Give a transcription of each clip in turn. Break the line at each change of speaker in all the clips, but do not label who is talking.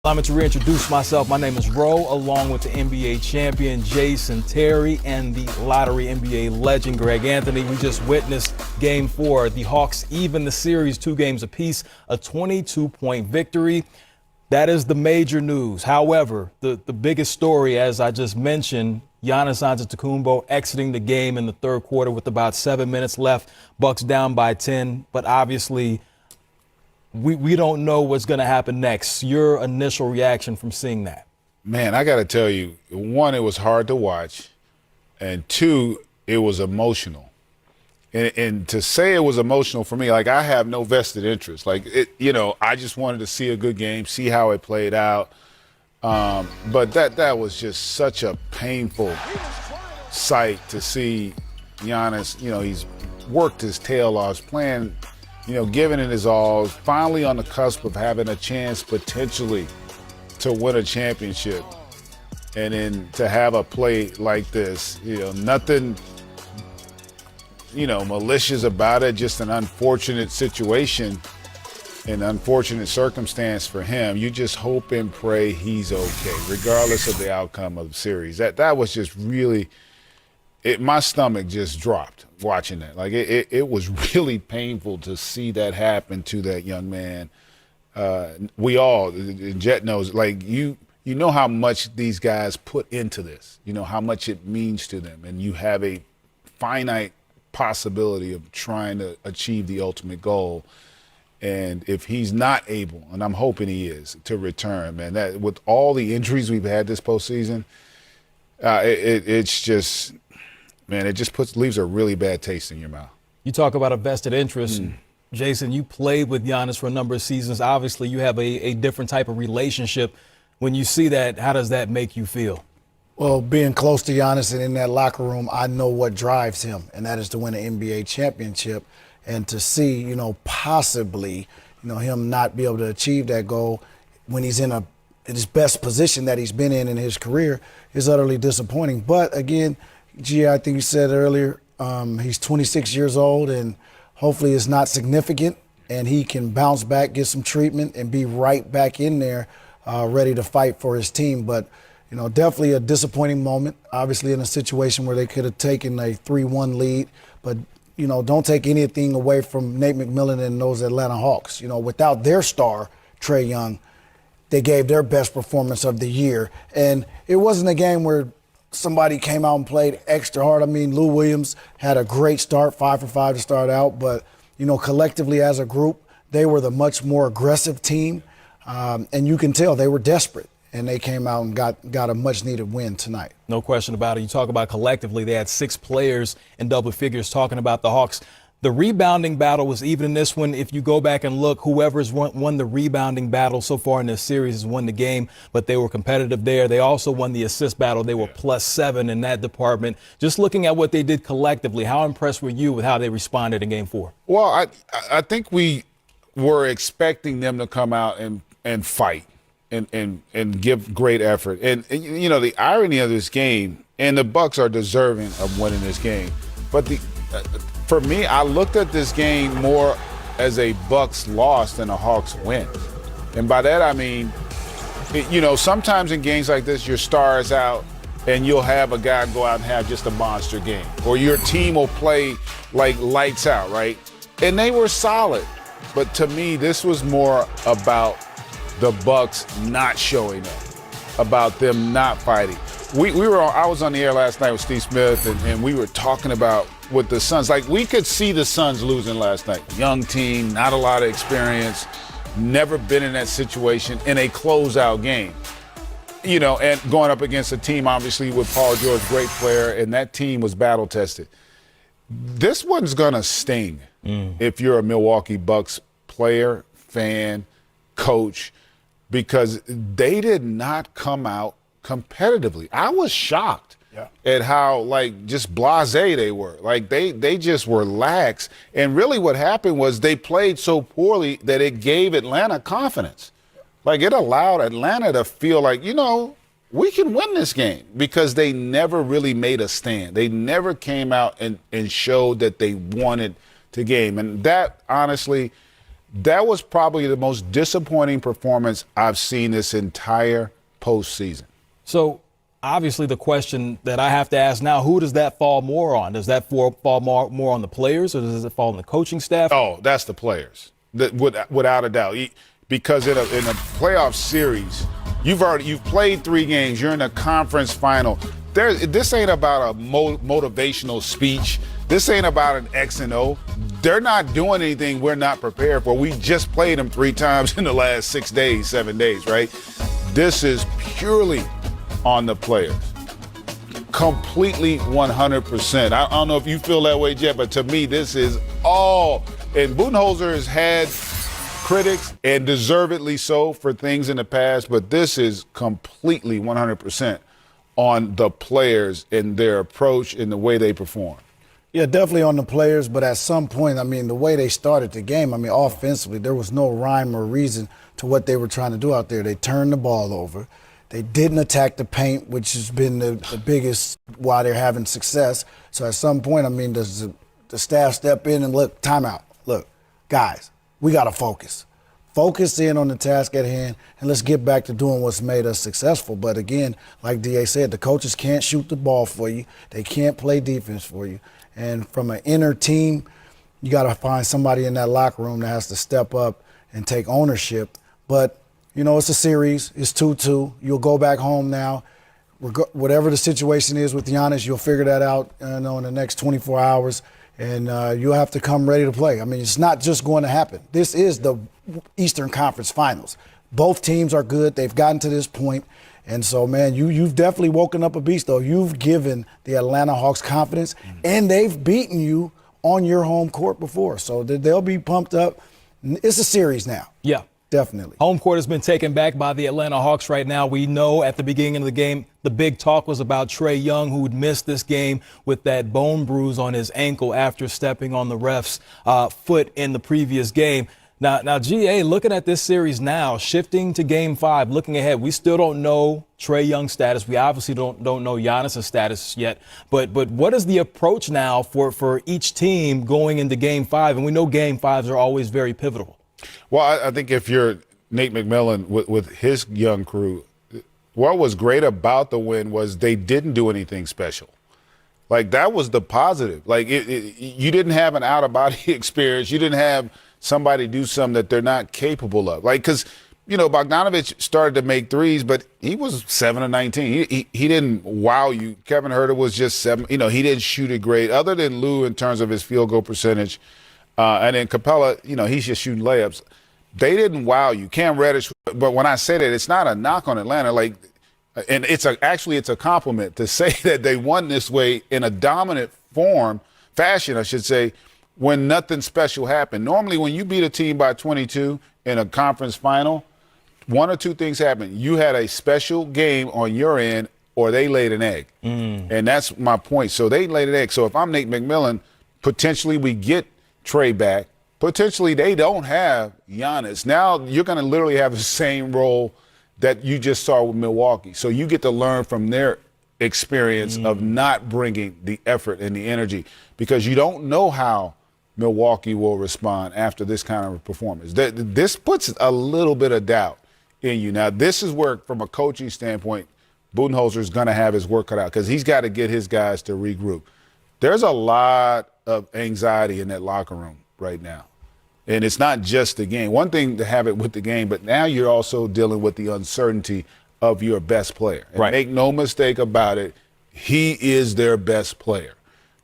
Allow me to reintroduce myself. My name is Ro, along with the NBA champion Jason Terry and the lottery NBA legend Greg Anthony. We just witnessed Game 4. The Hawks even the series 2 games apiece, a 22-point victory. That is the major news. However, the biggest story, as I just mentioned, Giannis Antetokounmpo exiting the game in the third quarter with about 7 minutes left. Bucks down by 10, but obviously we don't know what's going to happen next. Your initial reaction from seeing that?
Man, I got to tell you, one, it was hard to watch, and two, it was emotional. And to say it was emotional for me, like, I have no vested interest. Like, I just wanted to see a good game, see how it played out. But that was just such a painful sight to see Giannis. He's worked his tail off, playing, giving it his all, finally on the cusp of having a chance potentially to win a championship. And then to have a play like this, nothing malicious about it, just an unfortunate situation, an unfortunate circumstance for him. You just hope and pray he's okay, regardless of the outcome of the series. That was just really, my stomach just dropped watching that. Like, it was really painful to see that happen to that young man. We all, Jet knows, like, you know how much these guys put into this, how much it means to them, and you have a finite possibility of trying to achieve the ultimate goal. And if he's not able, and I'm hoping he is, to return, man, that with all the injuries we've had this postseason, it's just, man, it just leaves a really bad taste in your mouth.
You talk about a vested interest. Jason, you played with Giannis for a number of seasons. Obviously, you have a different type of relationship. When you see that, how does that make you feel?
Well, being close to Giannis and in that locker room, I know what drives him, and that is to win an NBA championship. And to see, possibly, him not be able to achieve that goal when he's in his best position that he's been in his career is utterly disappointing. But again, I think you said earlier, he's 26 years old, and hopefully it's not significant, and he can bounce back, get some treatment, and be right back in there, ready to fight for his team. But definitely a disappointing moment, obviously in a situation where they could have taken a 3-1 lead. But, don't take anything away from Nate McMillan and those Atlanta Hawks. Without their star, Trae Young, they gave their best performance of the year. And it wasn't a game where somebody came out and played extra hard. I mean, Lou Williams had a great start, 5 for 5 to start out. But, collectively as a group, they were the much more aggressive team. And you can tell they were desperate. And they came out and got a much-needed win tonight.
No question about it. You talk about collectively, they had 6 players in double figures. Talking about the Hawks, the rebounding battle was even in this one. If you go back and look, whoever's won the rebounding battle so far in this series has won the game, but they were competitive there. They also won the assist battle. They were +7 in that department. Just looking at what they did collectively, how impressed were you with how they responded in Game 4?
Well, I think we were expecting them to come out and fight. And give great effort. And the irony of this game, and the Bucks are deserving of winning this game, but for me, I looked at this game more as a Bucks loss than a Hawks win. And by that I mean, sometimes in games like this, your star is out and you'll have a guy go out and have just a monster game, or your team will play like lights out, right? And they were solid. But to me, this was more about the Bucks not showing up, about them not fighting. I was on the air last night with Steve Smith, and we were talking about with the Suns. Like, we could see the Suns losing last night. Young team, not a lot of experience, never been in that situation in a closeout game. And going up against a team, obviously, with Paul George, great player, and that team was battle tested. This one's gonna sting if you're a Milwaukee Bucks player, fan, coach, because they did not come out competitively. I was shocked at how, just blasé they were. Like, they just were lax. And really what happened was they played so poorly that it gave Atlanta confidence. Like, it allowed Atlanta to feel like, we can win this game, because they never really made a stand. They never came out and showed that they wanted to game. And that, honestly, That was probably the most disappointing performance I've seen this entire postseason.
So obviously the question that I have to ask now, who does that fall more on? Does that fall more on the players, or does it fall on the coaching staff?
Oh, that's the players, without a doubt. Because in a playoff series, you've played 3 games. You're in a conference final. This ain't about a motivational speech. This ain't about an X and O. They're not doing anything we're not prepared for. We just played them 3 times in the last 6 days, 7 days, right? This is purely on the players. Completely 100%. I don't know if you feel that way, Jet, but to me, this is all. And Budenholzer has had critics, and deservedly so, for things in the past, but this is completely 100% on the players and their approach and the way they perform.
Yeah, definitely on the players, but at some point, I mean, the way they started the game, I mean, offensively, there was no rhyme or reason to what they were trying to do out there. They turned the ball over. They didn't attack the paint, which has been the biggest why they're having success. So at some point, I mean, does the staff step in and look, timeout. Look, guys, we got to focus. Focus in on the task at hand, and let's get back to doing what's made us successful. But again, like D.A. said, the coaches can't shoot the ball for you. They can't play defense for you. And from an inner team, you got to find somebody in that locker room that has to step up and take ownership. But, you know, it's a series. It's 2-2. You'll go back home now. Whatever the situation is with Giannis, you'll figure that out in the next 24 hours. And you'll have to come ready to play. I mean, it's not just going to happen. This is the Eastern Conference Finals. Both teams are good. They've gotten to this point. And so, man, you've definitely woken up a beast, though. You've given the Atlanta Hawks confidence, and they've beaten you on your home court before. So they'll be pumped up. It's a series now.
Yeah.
Definitely.
Home court has been taken back by the Atlanta Hawks right now. We know at the beginning of the game, the big talk was about Trae Young, who'd missed this game with that bone bruise on his ankle after stepping on the ref's foot in the previous game. Now, GA, looking at this series now, shifting to Game 5, looking ahead, we still don't know Trae Young's status. We obviously don't know Giannis' status yet. But what is the approach now for each team going into Game 5? And we know Game 5s are always very pivotal.
Well, I think if you're Nate McMillan with his young crew, what was great about the win was they didn't do anything special. Like, that was the positive. Like, you didn't have an out-of-body experience. You didn't have somebody do something that they're not capable of. Like, because, you know, Bogdanovich started to make threes, but he was 7 of 19. He didn't wow you. Kevin Huerter was just 7. You know, he didn't shoot it great, other than Lou in terms of his field goal percentage. And then Capella, you know, he's just shooting layups. They didn't wow you. Cam Reddish, but when I say that, it's not a knock on Atlanta. Like, and it's a compliment to say that they won this way in a dominant fashion, I should say, when nothing special happened. Normally, when you beat a team by 22 in a conference final, one or two things happen. You had a special game on your end, or they laid an egg. And that's my point. So they laid an egg. So if I'm Nate McMillan, potentially we get Trae back. Potentially they don't have Giannis. Now you're going to literally have the same role that you just saw with Milwaukee. So you get to learn from their experience of not bringing the effort and the energy, because you don't know how Milwaukee will respond after this kind of performance. This puts a little bit of doubt in you. Now, this is where, from a coaching standpoint, Budenholzer is going to have his work cut out, because he's got to get his guys to regroup. There's a lot of anxiety in that locker room right now. And it's not just the game. One thing to have it with the game, but now you're also dealing with the uncertainty of your best player. And
right.
Make no mistake about it, he is their best player.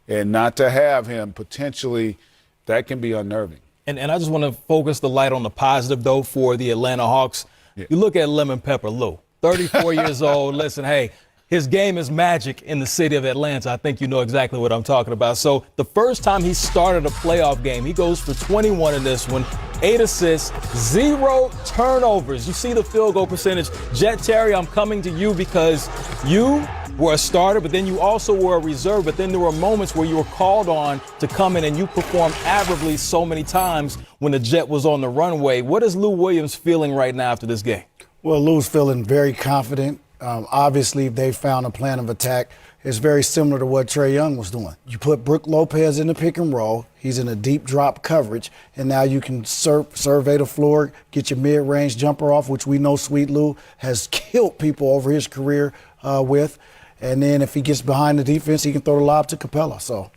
And not to have him, potentially, that can be unnerving.
And I just want to focus the light on the positive, though, for the Atlanta Hawks. Yeah. You look at Lemon Pepper Lou, 34 years old. Listen, hey, his game is magic in the city of Atlanta. I think you know exactly what I'm talking about. So the first time he started a playoff game, he goes for 21 in this one, 8 assists, 0 turnovers. You see the field goal percentage. Jet Terry, I'm coming to you because you were a starter, but then you also were a reserve. But then there were moments where you were called on to come in, and you performed admirably so many times when the Jet was on the runway. What is Lou Williams feeling right now after this game?
Well, Lou's feeling very confident. Obviously, they found a plan of attack. is very similar to what Trae Young was doing. You put Brook Lopez in the pick and roll, he's in a deep drop coverage, and now you can survey the floor, get your mid-range jumper off, which we know Sweet Lou has killed people over his career with. And then if he gets behind the defense, he can throw the lob to Capella. So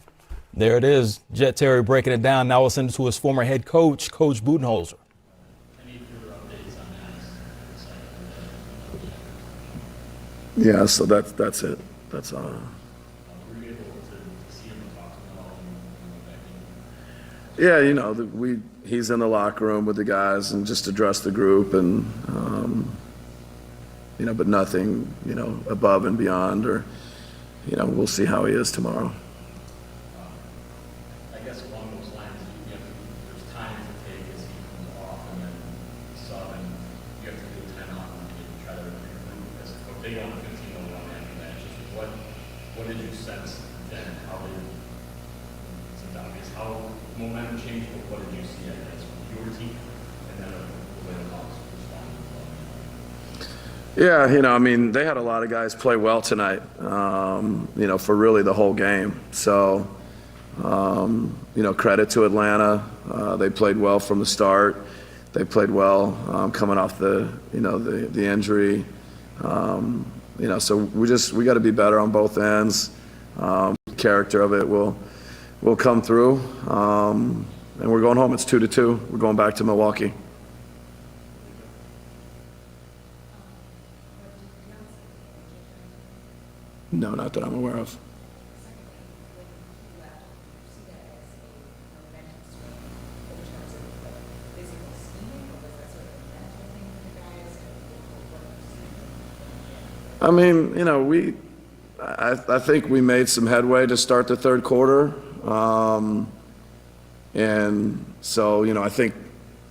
there it is. Jet Terry breaking it down. Now we'll send it to his former head coach, Coach Budenholzer.
Yeah, so that's it. That's yeah, you know, he's in the locker room with the guys and just addressed the group and you know, but nothing, you know, above and beyond, or you know, we'll see how he is tomorrow.
I guess along those lines, there's time to take as he comes off and then sub, and you have to do a timeout and try to improve as a coach. They go on a 15-0 run after that. Just what did you sense then? How did it's obvious how momentum changed, but what did you see as your team and then the way the Hawks responded?
Yeah, you know, I mean, they had a lot of guys play well tonight, you know, for really the whole game. So, you know, credit to Atlanta. They played well from the start. They played well coming off the, you know, the injury. You know, so we got to be better on both ends. Character of it will come through. And we're going home. It's 2-2. We're going back to Milwaukee. No, not that I'm aware of. I mean, you know, I think we made some headway to start the third quarter. And so, you know, I think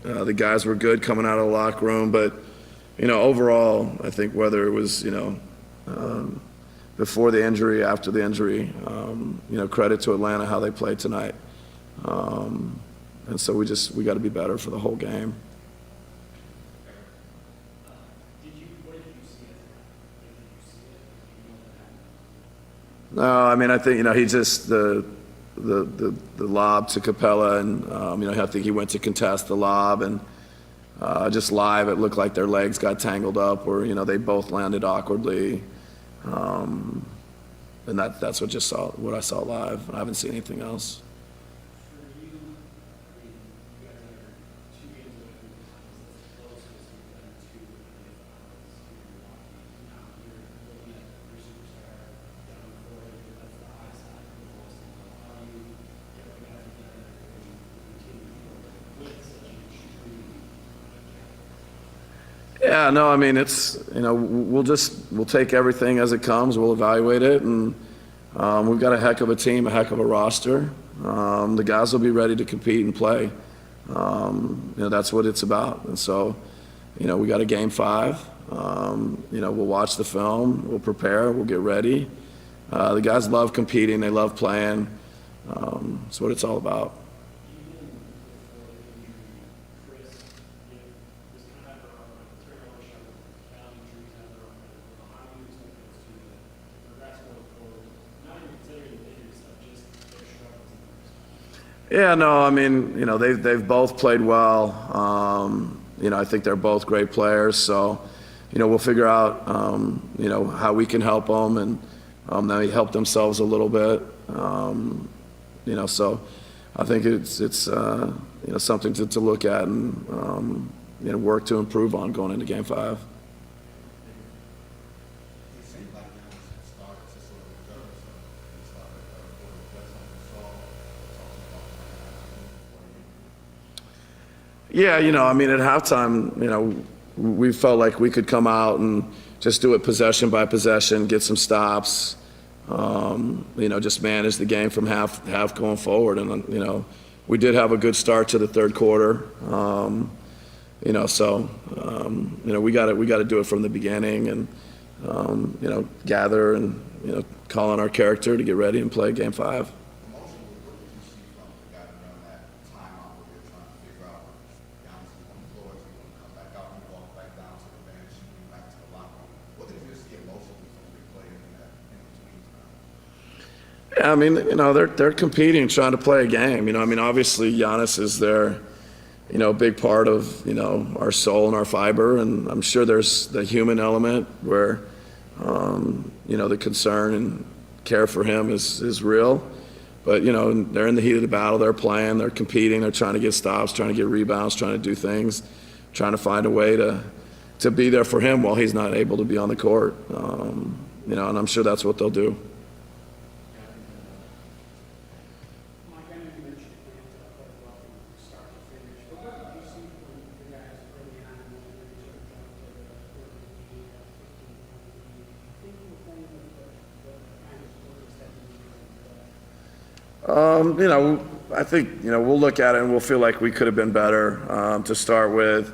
the guys were good coming out of the locker room. But, you know, overall, I think whether it was, you know, before the injury, after the injury, you know, credit to Atlanta how they played tonight. And so we got to be better for the whole game. No, I mean, I think, you know, he just the lob to Capella, and you know, I think he went to contest the lob, and just live, it looked like their legs got tangled up, or you know, they both landed awkwardly, and that's what I saw live. I haven't seen anything else. Yeah, no, I mean, it's, you know, we'll take everything as it comes. We'll evaluate it, and we've got a heck of a team, a heck of a roster. The guys will be ready to compete and play. You know, that's what it's about. And so, you know, we got a game 5. You know, we'll watch the film, we'll prepare, we'll get ready. The guys love competing, they love playing. That's what it's all about. Yeah, no, I mean, you know, they've both played well. You know, I think they're both great players. So, you know, we'll figure out, you know, how we can help them, and they help themselves a little bit. You know, so I think it's you know, something to look at and you know, work to improve on going into Game 5. Yeah, you know, I mean, at halftime, you know, we felt like we could come out and just do it possession by possession, get some stops, you know, just manage the game from half going forward. And, you know, we did have a good start to the third quarter, you know, so, you know, we got to do it from the beginning and, you know, gather and, you know, call on our character to get ready and play Game 5. Yeah, I mean, they're competing, trying to play a game. I mean, obviously Giannis is their, big part of, our soul and our fiber. And I'm sure there's the human element where, the concern and care for him is real. But, they're in the heat of the battle. They're playing, they're competing, they're trying to get stops, trying to get rebounds, trying to do things, trying to find a way to be there for him while he's not able to be on the court. And I'm sure that's what they'll do. I think, we'll look at it and we'll feel like we could have been better to start with.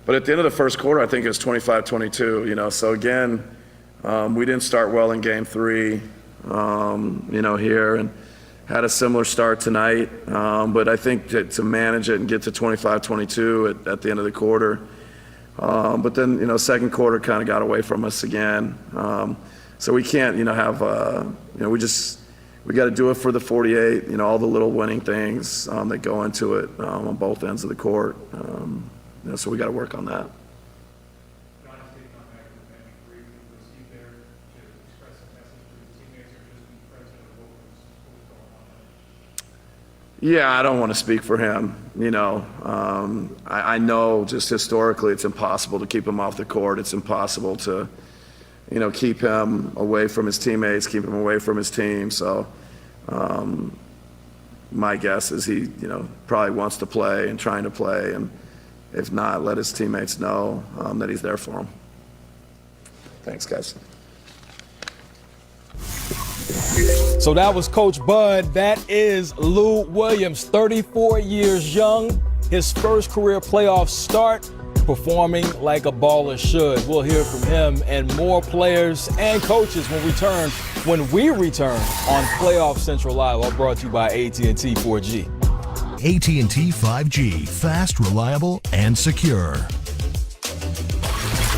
But at the end of the first quarter, I think it was 25-22, So again, we didn't start well in game 3, here, and had a similar start tonight. But I think to manage it and get to 25-22 at the end of the quarter. But then, second quarter kind of got away from us again. So we can't, have, we got to do it for the 48, all the little winning things that go into it on both ends of the court. So we got to work on that. Yeah, I don't want to speak for him. I know just historically it's impossible to keep him off the court. It's impossible to, keep him away from his teammates, keep him away from his team. So my guess is he, probably wants to play and trying to play. And if not, let his teammates know that he's there for them. Thanks, guys.
So that was Coach Bud. That is Lou Williams, 34 years young. His first career playoff start, performing like a baller should. We'll hear from him and more players and coaches when we return on Playoff Central Live, all brought to you by AT&T 4G.
AT&T 5G, fast, reliable, and secure.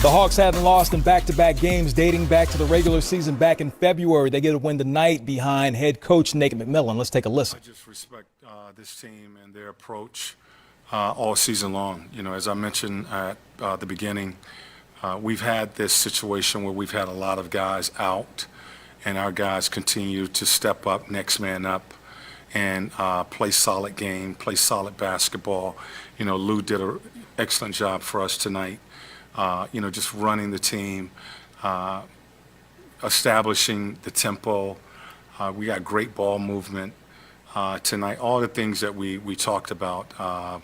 The Hawks haven't lost in back-to-back games dating back to the regular season back in February. They get a win tonight behind head coach Nate McMillan. Let's take a listen.
I just respect this team and their approach all season long. As I mentioned at the beginning, we've had this situation where we've had a lot of guys out, and our guys continue to step up, next man up, and play solid game, play solid basketball. Lou did an excellent job for us tonight. Just running the team, establishing the tempo. We got great ball movement tonight. All the things that we talked about,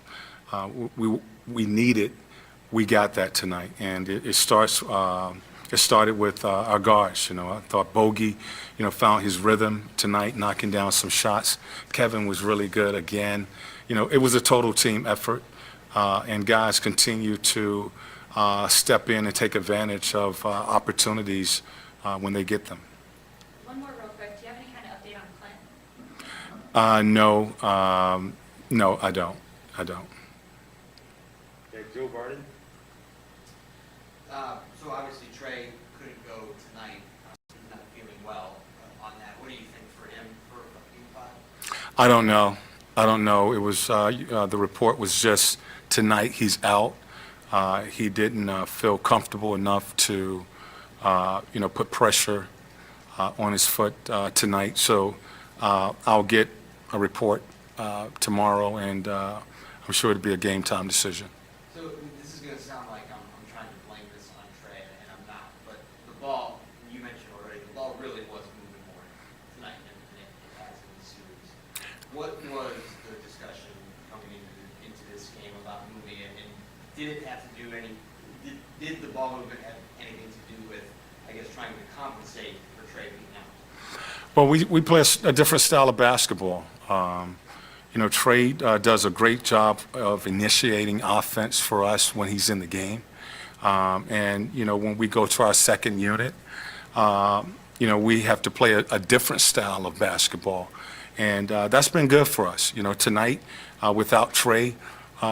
we needed. We got that tonight, and it started with our guards. I thought Bogey, found his rhythm tonight, knocking down some shots. Kevin was really good again. It was a total team effort, and guys continue to step in and take advantage of opportunities when they get them.
One more real quick. Do you have any kind of update on Clint?
No, I don't.
Okay, Joe Barden. So obviously Trey couldn't go tonight. He's not feeling well on that. What do you think for him for Game 5?
I don't know. It was the report was just tonight he's out. He didn't feel comfortable enough to, put pressure on his foot tonight. So I'll get a report tomorrow, and I'm sure it'll be a game time decision.
So this is going to sound like I'm trying to blame this on Trey, and I'm not. But the ball, you mentioned already, the ball really was moving more tonight than it has in the series. What was the discussion coming into this game about moving it, and did it have to do did the ball movement have anything to do with, I guess, trying to compensate for Trey being out?
Well, we play a different style of basketball. Trey does a great job of initiating offense for us when he's in the game. And when we go to our second unit, we have to play a different style of basketball. And that's been good for us. Tonight, without Trey,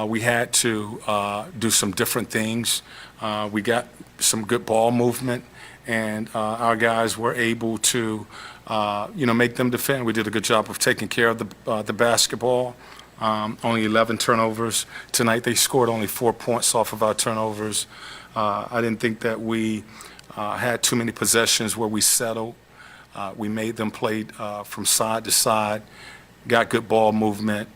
we had to do some different things. We got some good ball movement, and our guys were able to make them defend. We did a good job of taking care of the basketball. Only 11 turnovers. Tonight they scored only 4 points off of our turnovers. I didn't think that we had too many possessions where we settled. We made them play from side to side, got good ball movement,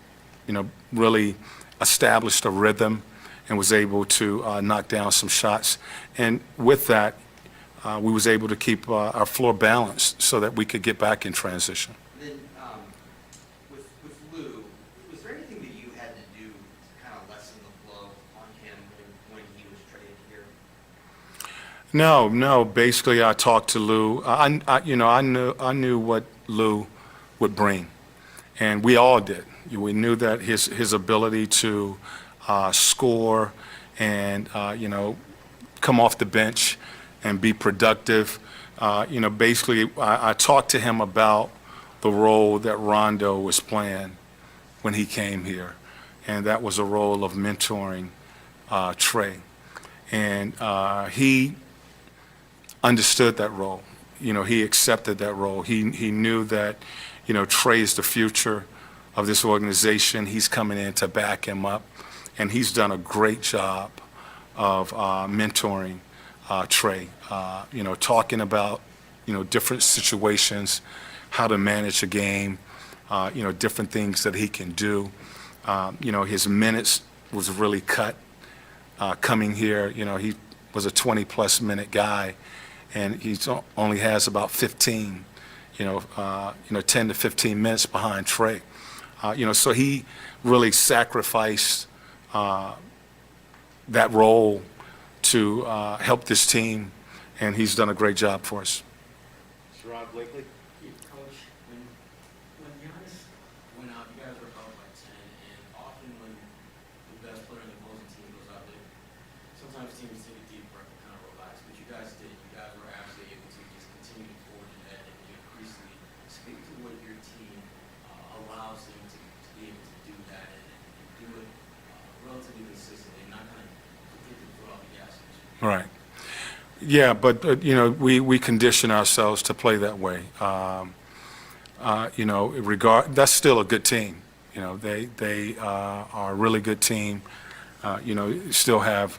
really established a rhythm and was able to knock down some shots. And with that, we was able to keep our floor balanced so that we could get back in transition.
Then, with Lou, was there anything that you had to do to kind of lessen the blow on him when he was traded here?
No. Basically, I talked to Lou. I knew what Lou would bring, and we all did. We knew that his ability to score and come off the bench and be productive. Basically, I talked to him about the role that Rondo was playing when he came here, and that was a role of mentoring Trey. And he understood that role. He accepted that role. He knew that, Trey is the future of this organization. He's coming in to back him up, and he's done a great job of mentoring Trey, talking about, different situations, how to manage a game, different things that he can do. His minutes was really cut coming here. He was a 20-plus minute guy, and he only has about 15, 10 to 15 minutes behind Trey. So he really sacrificed that role to help this team, and he's done a great job for us.
Sherrod Blakely?
Coach, when Giannis went out, you guys were up by 10, and often when the best player in the opposing team goes out there, sometimes teams take a deep breath and kind of relax, but you guys did. You guys were absolutely able to just continue to forge ahead and increasingly speak to what your team allows them to be able to do that and do it relatively consistently, and not kind of get the foot off the gas.
Right. Yeah, but we condition ourselves to play that way. That's still a good team. They are a really good team. Still have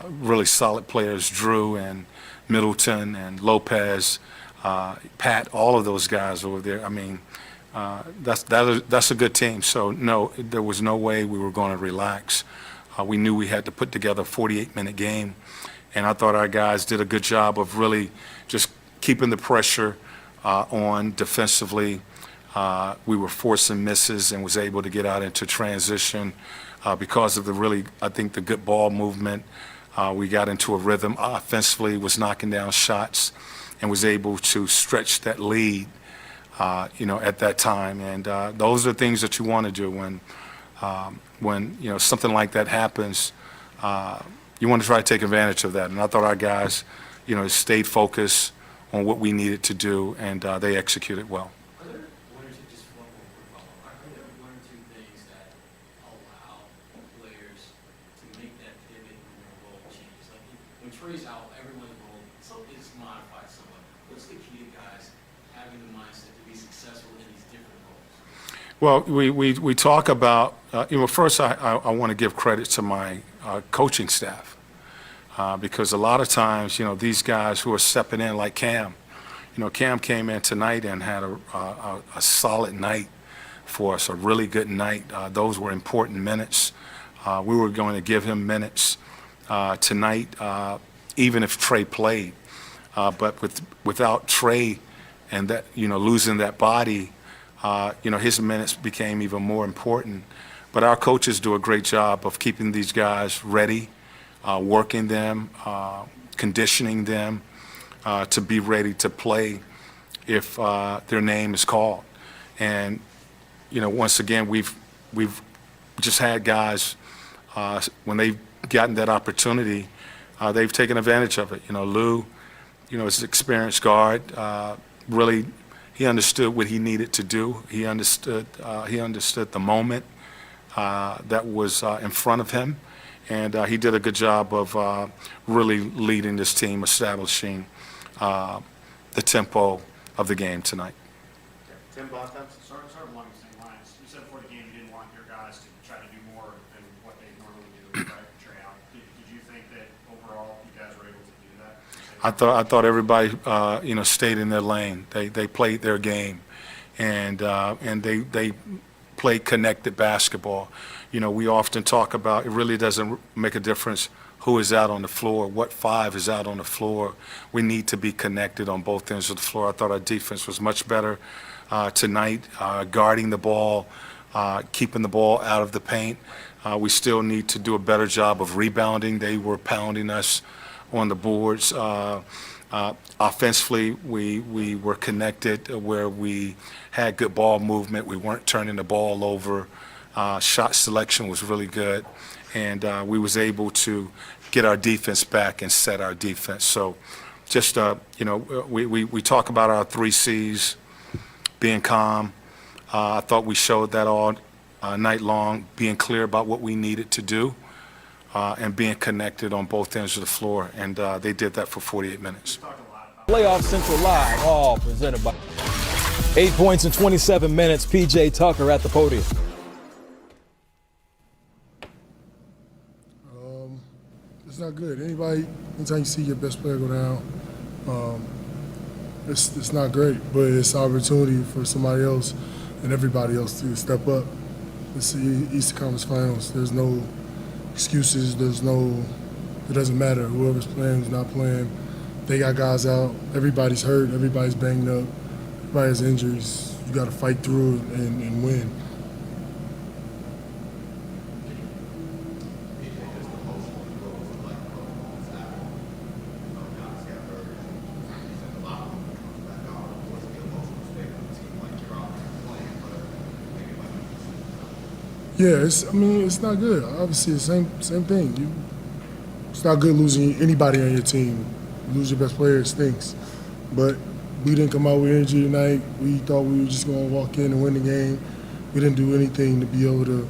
really solid players, Drew and Middleton and Lopez, Pat, all of those guys over there. I mean, that's a good team. So no, there was no way we were going to relax. We knew we had to put together a 48-minute game. And I thought our guys did a good job of really just keeping the pressure on defensively. We were forcing misses and was able to get out into transition because of the good ball movement. We got into a rhythm offensively, was knocking down shots, and was able to stretch that lead, at that time. And those are things that you want to do when something like that happens. You want to try to take advantage of that. And I thought our guys, stayed focused on what we needed to do, and they executed well.
Are there one or two, just one more quick follow-up, are there one or two things that allow players to make that pivot when their role changes? Like when Trey's out, everyone's role is modified somewhat. What's the key to guys having the mindset to be successful in these different roles?
Well, we talk about, first I want to give credit to my coaching staff because a lot of times, these guys who are stepping in like Cam, Cam came in tonight and had a solid night for us, a really good night. Those were important minutes. We were going to give him minutes tonight, even if Trey played. But without Trey and that, losing that body, his minutes became even more important. But our coaches do a great job of keeping these guys ready, working them, conditioning them to be ready to play if their name is called. And once again, we've just had guys when they've gotten that opportunity, they've taken advantage of it. Lou, is an experienced guard. Really, he understood what he needed to do. He understood the moment that was in front of him, and he did a good job of really leading this team, establishing the tempo of the game tonight.
Tim Bontemps?
Sort of along the same lines. You said before the game you didn't want your guys to try to do more than what they normally do, right? Tray out. Did you think that overall you guys were able to do that?
I thought everybody stayed in their lane. They played their game, and they played connected basketball. We often talk about it really doesn't make a difference who is out on the floor, what five is out on the floor. We need to be connected on both ends of the floor. I thought our defense was much better tonight, guarding the ball, keeping the ball out of the paint. We still need to do a better job of rebounding. They were pounding us on the boards. Offensively, we were connected where we had good ball movement. We weren't turning the ball over. Shot selection was really good, and we was able to get our defense back and set our defense. So just, we talk about our 3 C's, being calm. I thought we showed that all night long, being clear about what we needed to do, and being connected on both ends of the floor, and they did that for 48 minutes.
Playoff Central Live, all presented by 8 points in 27 minutes. PJ Tucker at the podium.
It's not good. Anytime you see your best player go down, it's not great, but it's an opportunity for somebody else and everybody else to step up. It's the Eastern Conference Finals. There's no excuses. It doesn't matter. Whoever's playing, who's not playing, they got guys out. Everybody's hurt. Everybody's banged up. Everybody has injuries. You got to fight through it and win. Yeah, it's not good. Obviously, the same thing. It's not good losing anybody on your team. You lose your best player, it stinks. But we didn't come out with energy tonight. We thought we were just going to walk in and win the game. We didn't do anything to be able to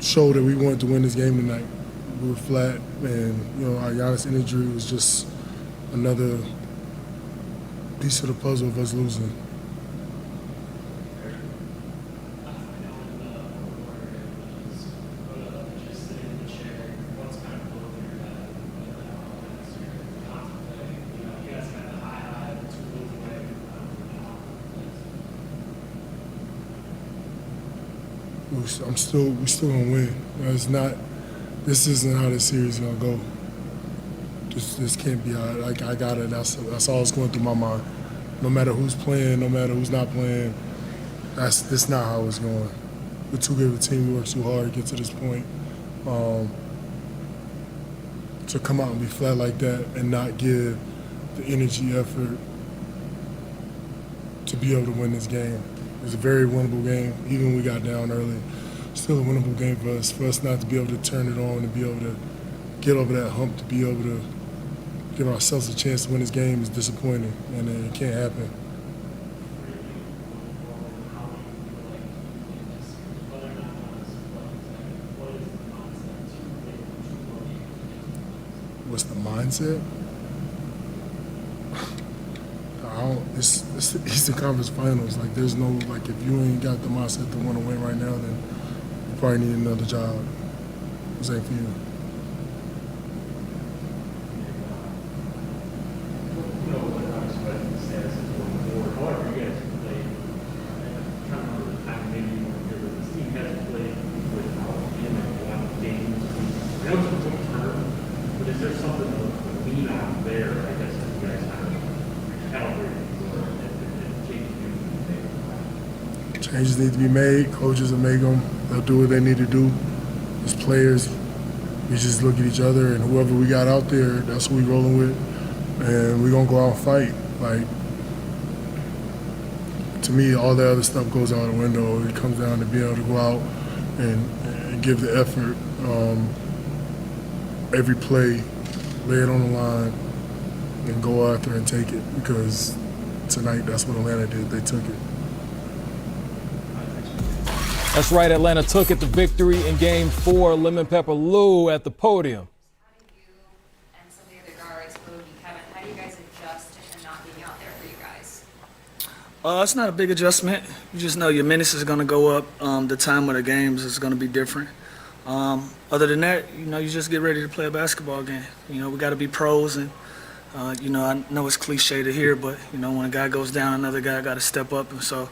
show that we wanted to win this game tonight. We were flat, and our Giannis injury was just another piece of the puzzle of us losing. We still gonna win. This isn't how this series is gonna go. This can't be how. I got it. That's all that's going through my mind. No matter who's playing, no matter who's not playing, that's not how it's going. We're too good of a team. We work too hard to get to this point. To come out and be flat like that and not give the energy, effort to be able to win this game. It was a very winnable game, even when we got down early. Still a winnable game for us not to be able to turn it on and be able to get over that hump, to be able to give ourselves a chance to win this game is disappointing, and it can't happen. What's the mindset? It's the Eastern Conference Finals. There's no, if you ain't got the mindset to want to win right now, then you probably need another job. This ain't for you. Changes need to be made. Coaches will make them. They'll do what they need to do. As players, we just look at each other, and whoever we got out there, that's who we rolling with, and we're gonna go out and fight. To me, all that other stuff goes out the window. It comes down to being able to go out and give the effort. Every play, lay it on the line, and go out there and take it. Because tonight, that's what Atlanta did. They took it.
That's right, Atlanta took it, the victory in Game 4. Lemon Pepper Lou at the podium.
How do you and some of the other guards, Bogey, Kevin, how do you guys adjust to him not being out there for you guys?
It's not a big adjustment. You just know your minutes is going to go up. The time of the games is going to be different. Other than that, you just get ready to play a basketball game. We got to be pros, and I know it's cliche to hear, but when a guy goes down, another guy got to step up. And so,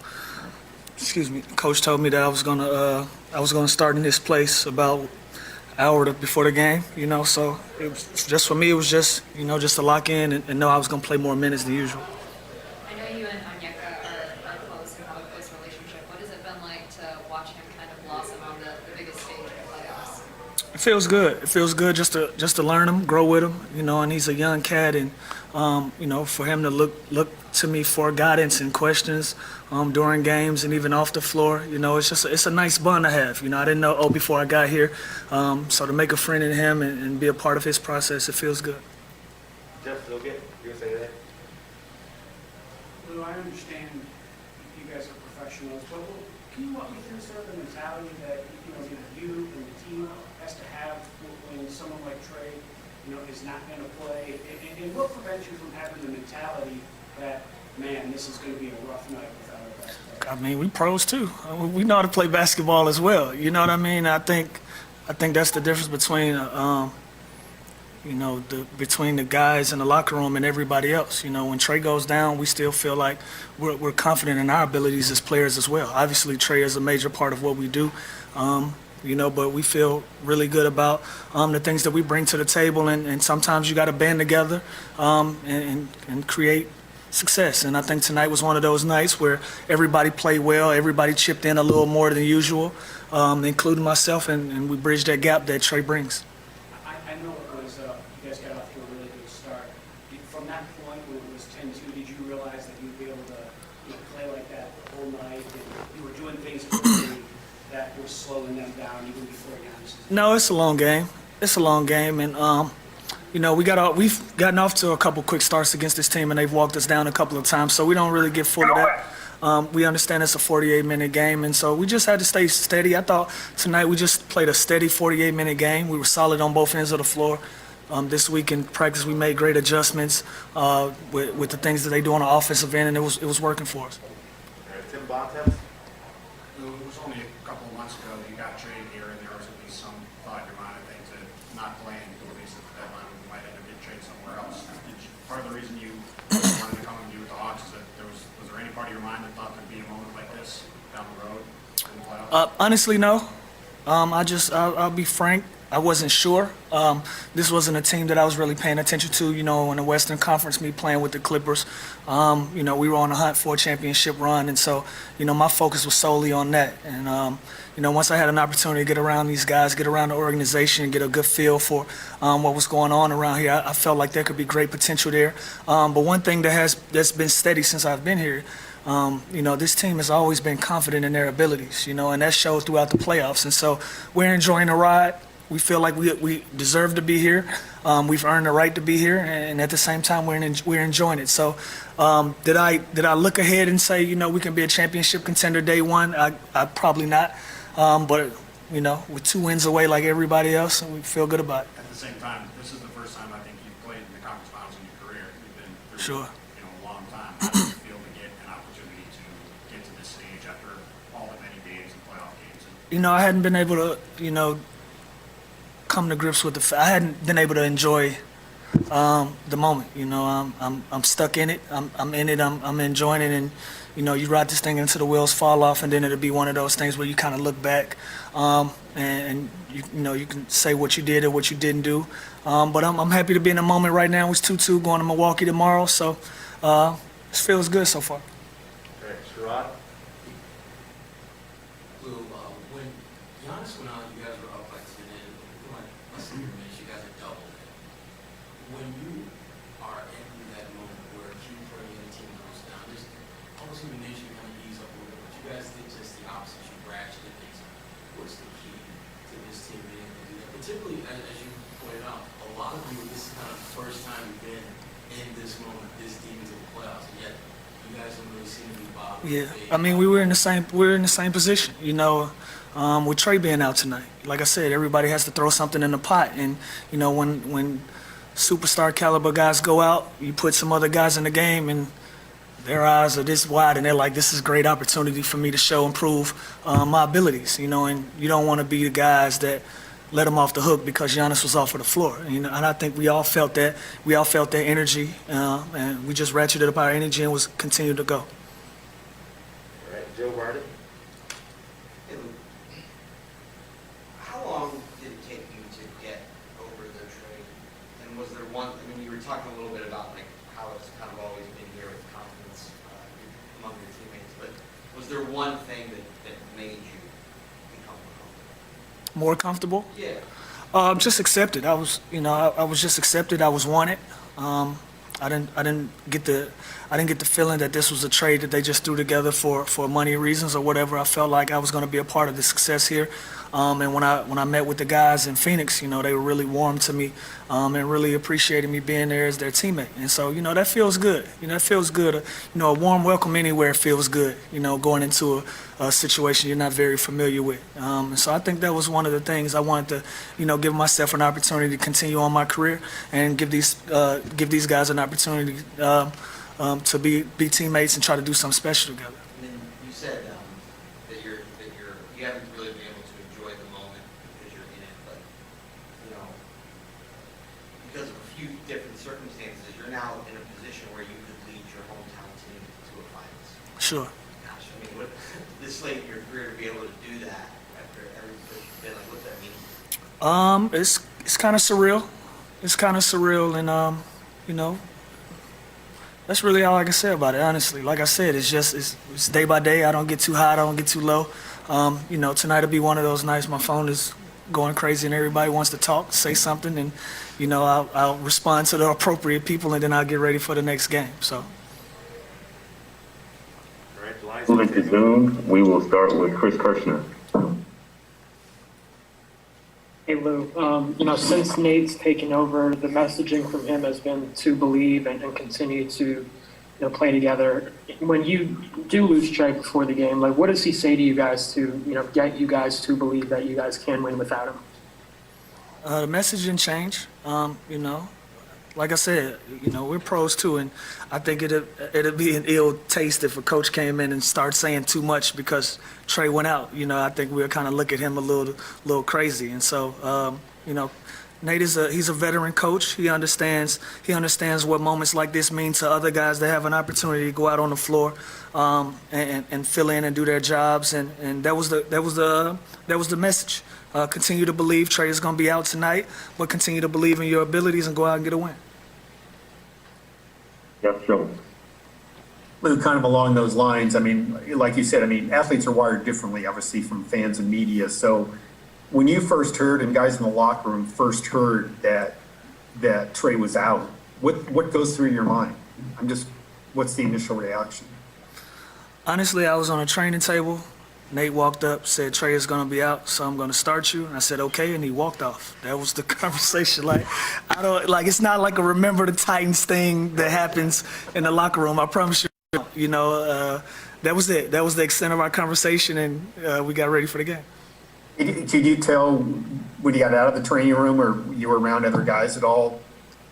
excuse me, coach told me that I was gonna start in this place about an hour before the game. So it was just for me. It was just just to lock in and know I was gonna play more minutes than usual.
I know you and Onyeka are close and have a close relationship. What has it been like to watch him kind of blossom on the biggest stage of the playoffs?
It feels good. It feels good just to learn him, grow with him, and he's a young cat, and for him to look to me for guidance and questions during games and even off the floor, it's a nice bond to have. I didn't know before I got here, so to make a friend in him and be a part of his process, it feels good.
Jeff, still good? You gonna say that?
Lou, I understand you guys are professionals, but can you walk me through sort of the mentality that you and the team has to have when someone like Trey, is not going to play, and what prevents you from having the mentality that, man, this is going to be a rough night without our best player?
I mean, we pros too. We know how to play basketball as well. You know what I mean? I think that's the difference between between the guys in the locker room and everybody else. When Trey goes down, we still feel like we're confident in our abilities as players as well. Obviously, Trey is a major part of what we do. But we feel really good about the things that we bring to the table, and sometimes you got to band together and create success. And I think tonight was one of those nights where everybody played well, everybody chipped in a little more than usual, including myself, and we bridged that gap that Trey brings.
I know it was, you guys got off to a really good start. From that point when it was 10-2, did you realize that you'd be able to play like that the whole night, and you were doing things that were slowing them down even before Giannis?
No, it's a long game. It's a long game, and we've gotten off to a couple quick starts against this team, and they've walked us down a couple of times, so we don't really get full of that. We understand it's a 48-minute game, and so we just had to stay steady. I thought tonight we just played a steady 48-minute game. We were solid on both ends of the floor. This week in practice, we made great adjustments with the things that they do on the offensive end, and it was working for us.
Tim Bontemps?
It was only a couple of months ago that you got traded here, and there was at least some thought in your mind, I think, to not playing at least at the deadline. We might end up getting traded somewhere else. Part of the reason you wanted to come and be with the Hawks is that was there any part of your mind that thought there'd be a moment like this down the road in the playoffs?
Honestly, no. I'll be frank. I wasn't sure. This wasn't a team that I was really paying attention to. In the Western Conference, me playing with the Clippers, we were on a hunt for a championship run, and so, my focus was solely on that. And once I had an opportunity to get around these guys, get around the organization, get a good feel for what was going on around here, I felt like there could be great potential there. But one thing that's been steady since I've been here. This team has always been confident in their abilities, and that showed throughout the playoffs. And so we're enjoying the ride. We feel like we deserve to be here. We've earned the right to be here, and at the same time, we're enjoying it. So, did I look ahead and say, we can be a championship contender day one? I probably not. But we're 2 wins away like everybody else, and we feel good about it.
At the same time, this is the first time I think you've played in the conference finals in your career. You've been through
Sure.
a long time. How do you feel to get an opportunity to get to this stage after all the many games and playoff games?
I hadn't been able to, come to grips with I hadn't been able to enjoy the moment. I'm stuck in it. I'm in it. I'm enjoying it, and you ride this thing until the wheels fall off, and then it'll be one of those things where you kind of look back, and you can say what you did or what you didn't do. But I'm happy to be in the moment right now. It's 2-2 going to Milwaukee tomorrow, so it feels good so far.
Okay, Sherrod?
Lou, when Giannis went out, you guys were up like 10 in. Less than 3 minutes, you guys had doubled it. When you are in that moment where key player of the team goes down, just almost human nature kind of ease up a little bit, but you guys did just the opposite. You ratcheted things up. What's the key to this team being able to do that? Particularly, as you pointed out, a lot of you, this is kind of the first time you've been in this moment, this deep into the playoffs, and yet you guys don't really seem to be bothered.
Yeah, I mean, we're in the same position, with Trey being out tonight. Like I said, everybody has to throw something in the pot, and when superstar caliber guys go out, you put some other guys in the game, and their eyes are this wide and they're like, this is a great opportunity for me to show and prove my abilities, you know, and you don't want to be the guys that let them off the hook because Giannis was off of the floor. You know, and I think we all felt that. We all felt that energy, and we just ratcheted up our energy and was continued to go.
All right, Joe Barton. How long did it take you to get over the trade? And was there one, I mean, you were talking a little bit about like how it's kind of always been here with confidence among your teammates, but was there one thing that made you become comfortable?
More comfortable?
Yeah.
Just accepted. I was, you know, I was just accepted. I was wanted. I didn't get the feeling that this was a trade that they just threw together for money reasons or whatever. I felt like I was going to be a part of the success here. And when I met with the guys in Phoenix, you know, they were really warm to me and really appreciated me being there as their teammate. And so, you know, that feels good. You know, it feels good. You know, a warm welcome anywhere feels good, you know, going into a situation you're not very familiar with. So I think that was one of the things I wanted to, you know, give myself an opportunity to continue on my career and give these guys an opportunity to be teammates and try to do something special together.
And then you said that you haven't really been able to enjoy the moment because you're in it, but you know, because of a few different circumstances, you're now in a position where you could lead your hometown team to a finals.
Sure.
Gosh, I mean, this late in your career to be able to do that after everything you've been, like, what's that mean?
It's kind of surreal. It's kind of surreal, and you know, that's really all I can say about it, honestly. Like I said, it's day by day. I don't get too high, I don't get too low. You know, tonight will be one of those nights. My phone is going crazy and everybody wants to talk, say something, and you know, I'll respond to the appropriate people, and then I'll get ready for the next game. So.
Moving to Zoom, we will start with Chris Kirshner.
Hey Lou, you know, since Nate's taken over, the messaging from him has been to believe and continue to, you know, play together. When you do lose Trey before the game, like, what does he say to you guys to, you know, get you guys to believe that you guys can win without him?
The message didn't change. You know, like I said, you know, we're pros too, and I think it'd be an ill taste if a coach came in and started saying too much because Trey went out. You know, I think we'll kind of look at him a little crazy. And so, you know, Nate he's a veteran coach. He understands what moments like this mean to other guys that have an opportunity to go out on the floor and fill in and do their jobs. And that was the message. Continue to believe Trey is going to be out tonight, but continue to believe in your abilities and go out and get a win.
Yep, sure.
Lou, kind of along those lines, I mean, like you said, I mean, athletes are wired differently, obviously, from fans and media. So when you first heard and guys in the locker room first heard that Trey was out, what goes through your mind? What's the initial reaction?
Honestly, I was on a training table. Nate walked up, said, Trey is going to be out, so I'm going to start you. And I said, okay, and he walked off. That was the conversation. It's not like a remember the Titans thing that happens in the locker room. I promise you, you know, that was it. That was the extent of our conversation, and we got ready for the game.
Did you tell when you got out of the training room or you were around other guys at all?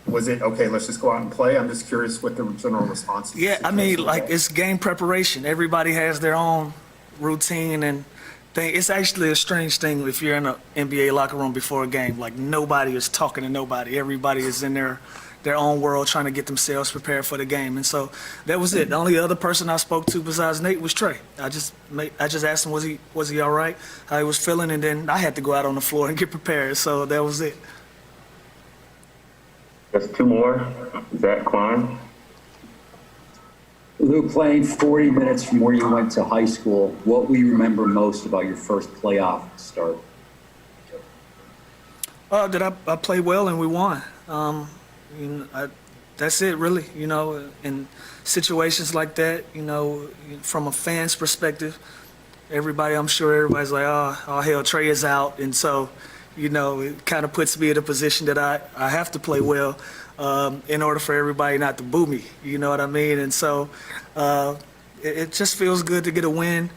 Was it, okay, let's just go out and play? I'm just curious what the general response is.
Yeah, I mean, it's game preparation. Everybody has their own routine and thing. It's actually a strange thing if you're in an NBA locker room before a game. Like, nobody is talking to nobody. Everybody is in their own world trying to get themselves prepared for the game. And so that was it. The only other person I spoke to besides Nate was Trey. I just asked him, was he all right, how he was feeling, and then I had to go out on the floor and get prepared. So that was it.
Just two more. Zach Klein.
Lou, playing 40 minutes from where you went to high school, what will you remember most about your first playoff start?
That I played well and we won. That's it, really. You know, in situations like that, you know, from a fan's perspective, I'm sure everybody's like, oh hell, Trey is out. And so, you know, it kind of puts me in a position that I have to play well in order for everybody not to boo me. You know what I mean? And so it just feels good to get a win.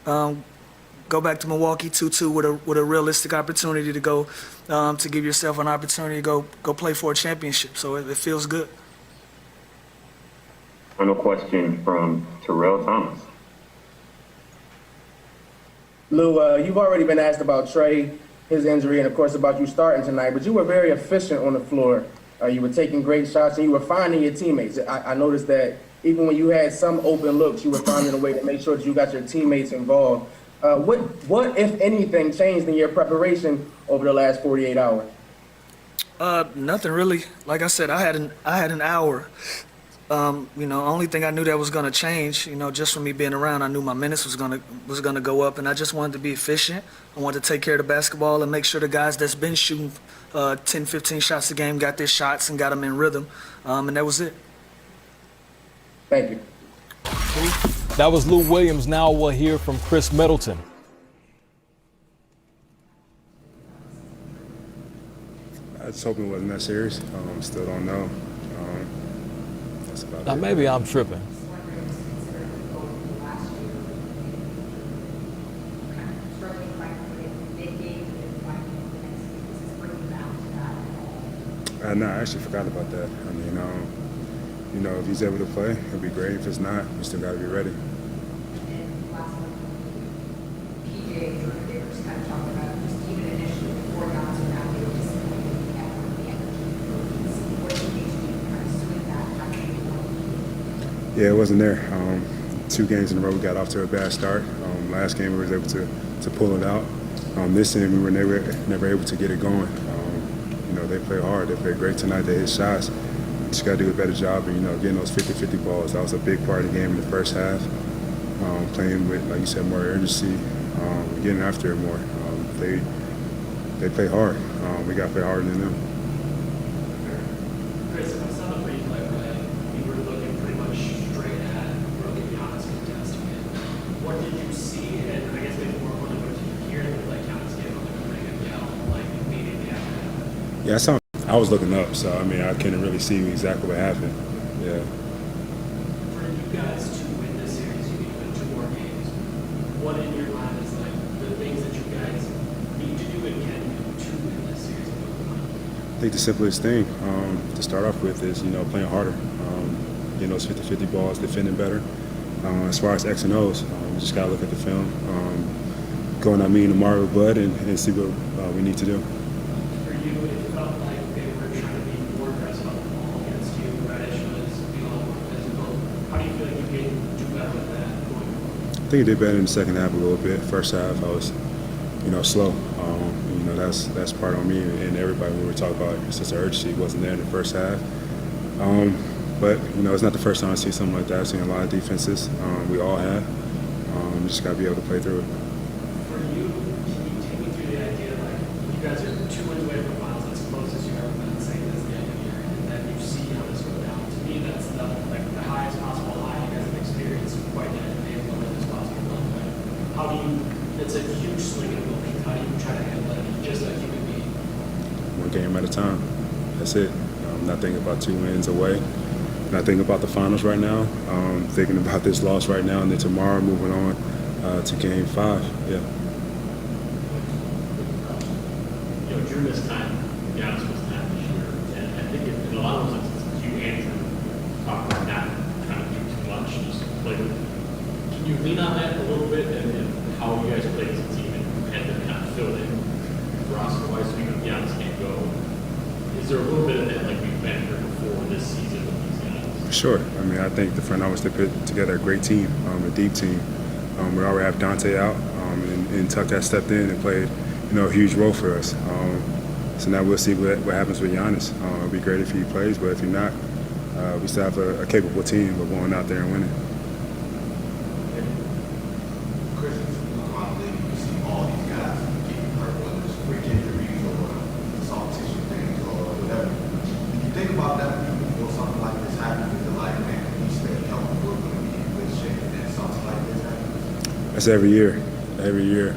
Go back to Milwaukee 2-2 with a realistic opportunity to go to give yourself an opportunity to go play for a championship. So it feels good.
Final question from Terrell Thomas.
Lou, you've already been asked about Trey, his injury, and of course about you starting tonight, but you were very efficient on the floor. You were taking great shots and you were finding your teammates. I noticed that even when you had some open looks, you were finding a way to make sure that you got your teammates involved. What, if anything, changed in your preparation over the last 48 hours?
Nothing really. Like I said, I had an hour. Only thing I knew that was going to change, just from me being around, I knew my minutes was gonna go up, and I just wanted to be efficient. I wanted to take care of the basketball and make sure the guys that's been shooting 10, 15 shots a game got their shots and got them in rhythm, and that was it.
Thank you.
That was Lou Williams. Now we'll hear from Chris Middleton.
I just hope it wasn't that serious. Still don't know. That's about
Now
it.
maybe I'm tripping.
No, I actually forgot about that. I mean, if he's able to play, it'll be great. If it's not, we still got to be ready. Yeah, it wasn't there. 2 games in a row, we got off to a bad start. Last game, we were able to pull it out. This game, we were never able to get it going. They play hard. They played great tonight. They hit shots. Just got to do a better job of, getting those 50-50 balls. That was a big part of the game in the first half. Playing with, like you said, more urgency, getting after it more. They play hard. We got to play harder than them.
Chris, if I saw the replay right, we were looking pretty much straight at Rogan Giannis contesting it. What did you see? And I guess maybe more importantly, what did you hear that like Giannis gave on the ring and yell like immediately after that?
Yeah, I was looking up, so I mean I couldn't really see exactly what happened. Yeah.
For you guys to win this series, you need to win 2 more games. What in your mind is like the things that you guys need to do and can do to win this series?
I think the simplest thing to start off with is playing harder, getting those 50-50 balls, defending better. As far as X and O's, we just gotta look at the film, go on our meeting tomorrow with Bud and see what we need to do.
For you, it felt like they were trying to be more aggressive on the ball against you. Reddish was being a lot more physical. How do you feel like you can do better with that going forward?
I think he did better in the second half a little bit. First half, I was, slow. That's part on me and everybody when we talk about it. Since the urgency wasn't there in the first half. But it's not the first time I see something like that. I've seen a lot of defenses. We all have. Just got to be able to play through it.
For you, can you take me through the idea like you guys are 2 wins away from finals, as close as you've ever been, saying this the end of the year, and then you see how this go down. To me, that's the highest possible high you guys have experienced quite yet to be able to win this basketball. How do you? It's a huge swing and a miss. How do you try to handle it just like you can be?
1 game at a time. That's it. I'm not thinking about 2 wins away. Not thinking about the finals right now. Thinking about this loss right now, and then tomorrow moving on to Game 5. Yeah.
During this time, Giannis was not this year, and I think in a lot of those instances, you and Drew talk about not trying to do too much, just play with it. Can you lean on that a little bit and how you guys played as a team and had to kind of fill in roster-wise so even Giannis can't go? Is there a little bit of that like we've been here before this season with these guys?
Sure. I mean, I think the front office, they put together a great team, a deep team. We already have Dante out, and Tuck has stepped in and played, a huge role for us. So now we'll see what happens with Giannis. It'll be great if he plays, but if he's not, we still have a capable team of going out there and winning. That's every year. Every year.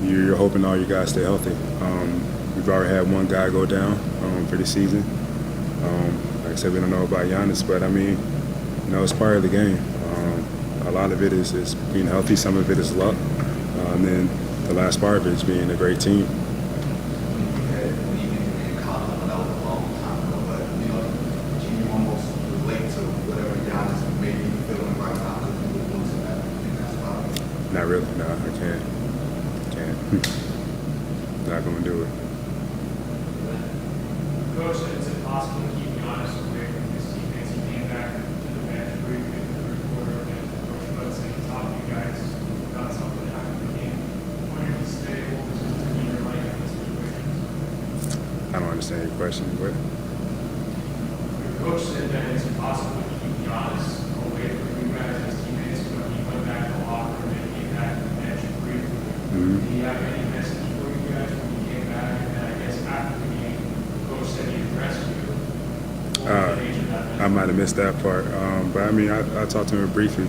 You're hoping all your guys stay healthy. We've already had 1 guy go down for the season. Like I said, we don't know about Giannis, but I mean, it's part of the game. A lot of it is being healthy. Some of it is luck. And then the last part of it is being a great team.
Can you almost relate to
Not really. No, I can't. Not going to do it.
Coach said it's impossible to keep Giannis away from his teammates. He came back to the bench briefly in the third quarter, and Coach Bud said he talked to you guys about something that happened in the game. Wanted to stay what was his demeanor like in this situation?
I don't understand your question. What?
The coach said that it's impossible to keep Giannis away from you guys as teammates when he went back to the locker room and came back to the bench briefly.
Mm-hmm.
Do you have any message for you guys when you came back? And then I guess after the game, the coach said he addressed you.
I might have missed that part, but I mean, I talked to him briefly,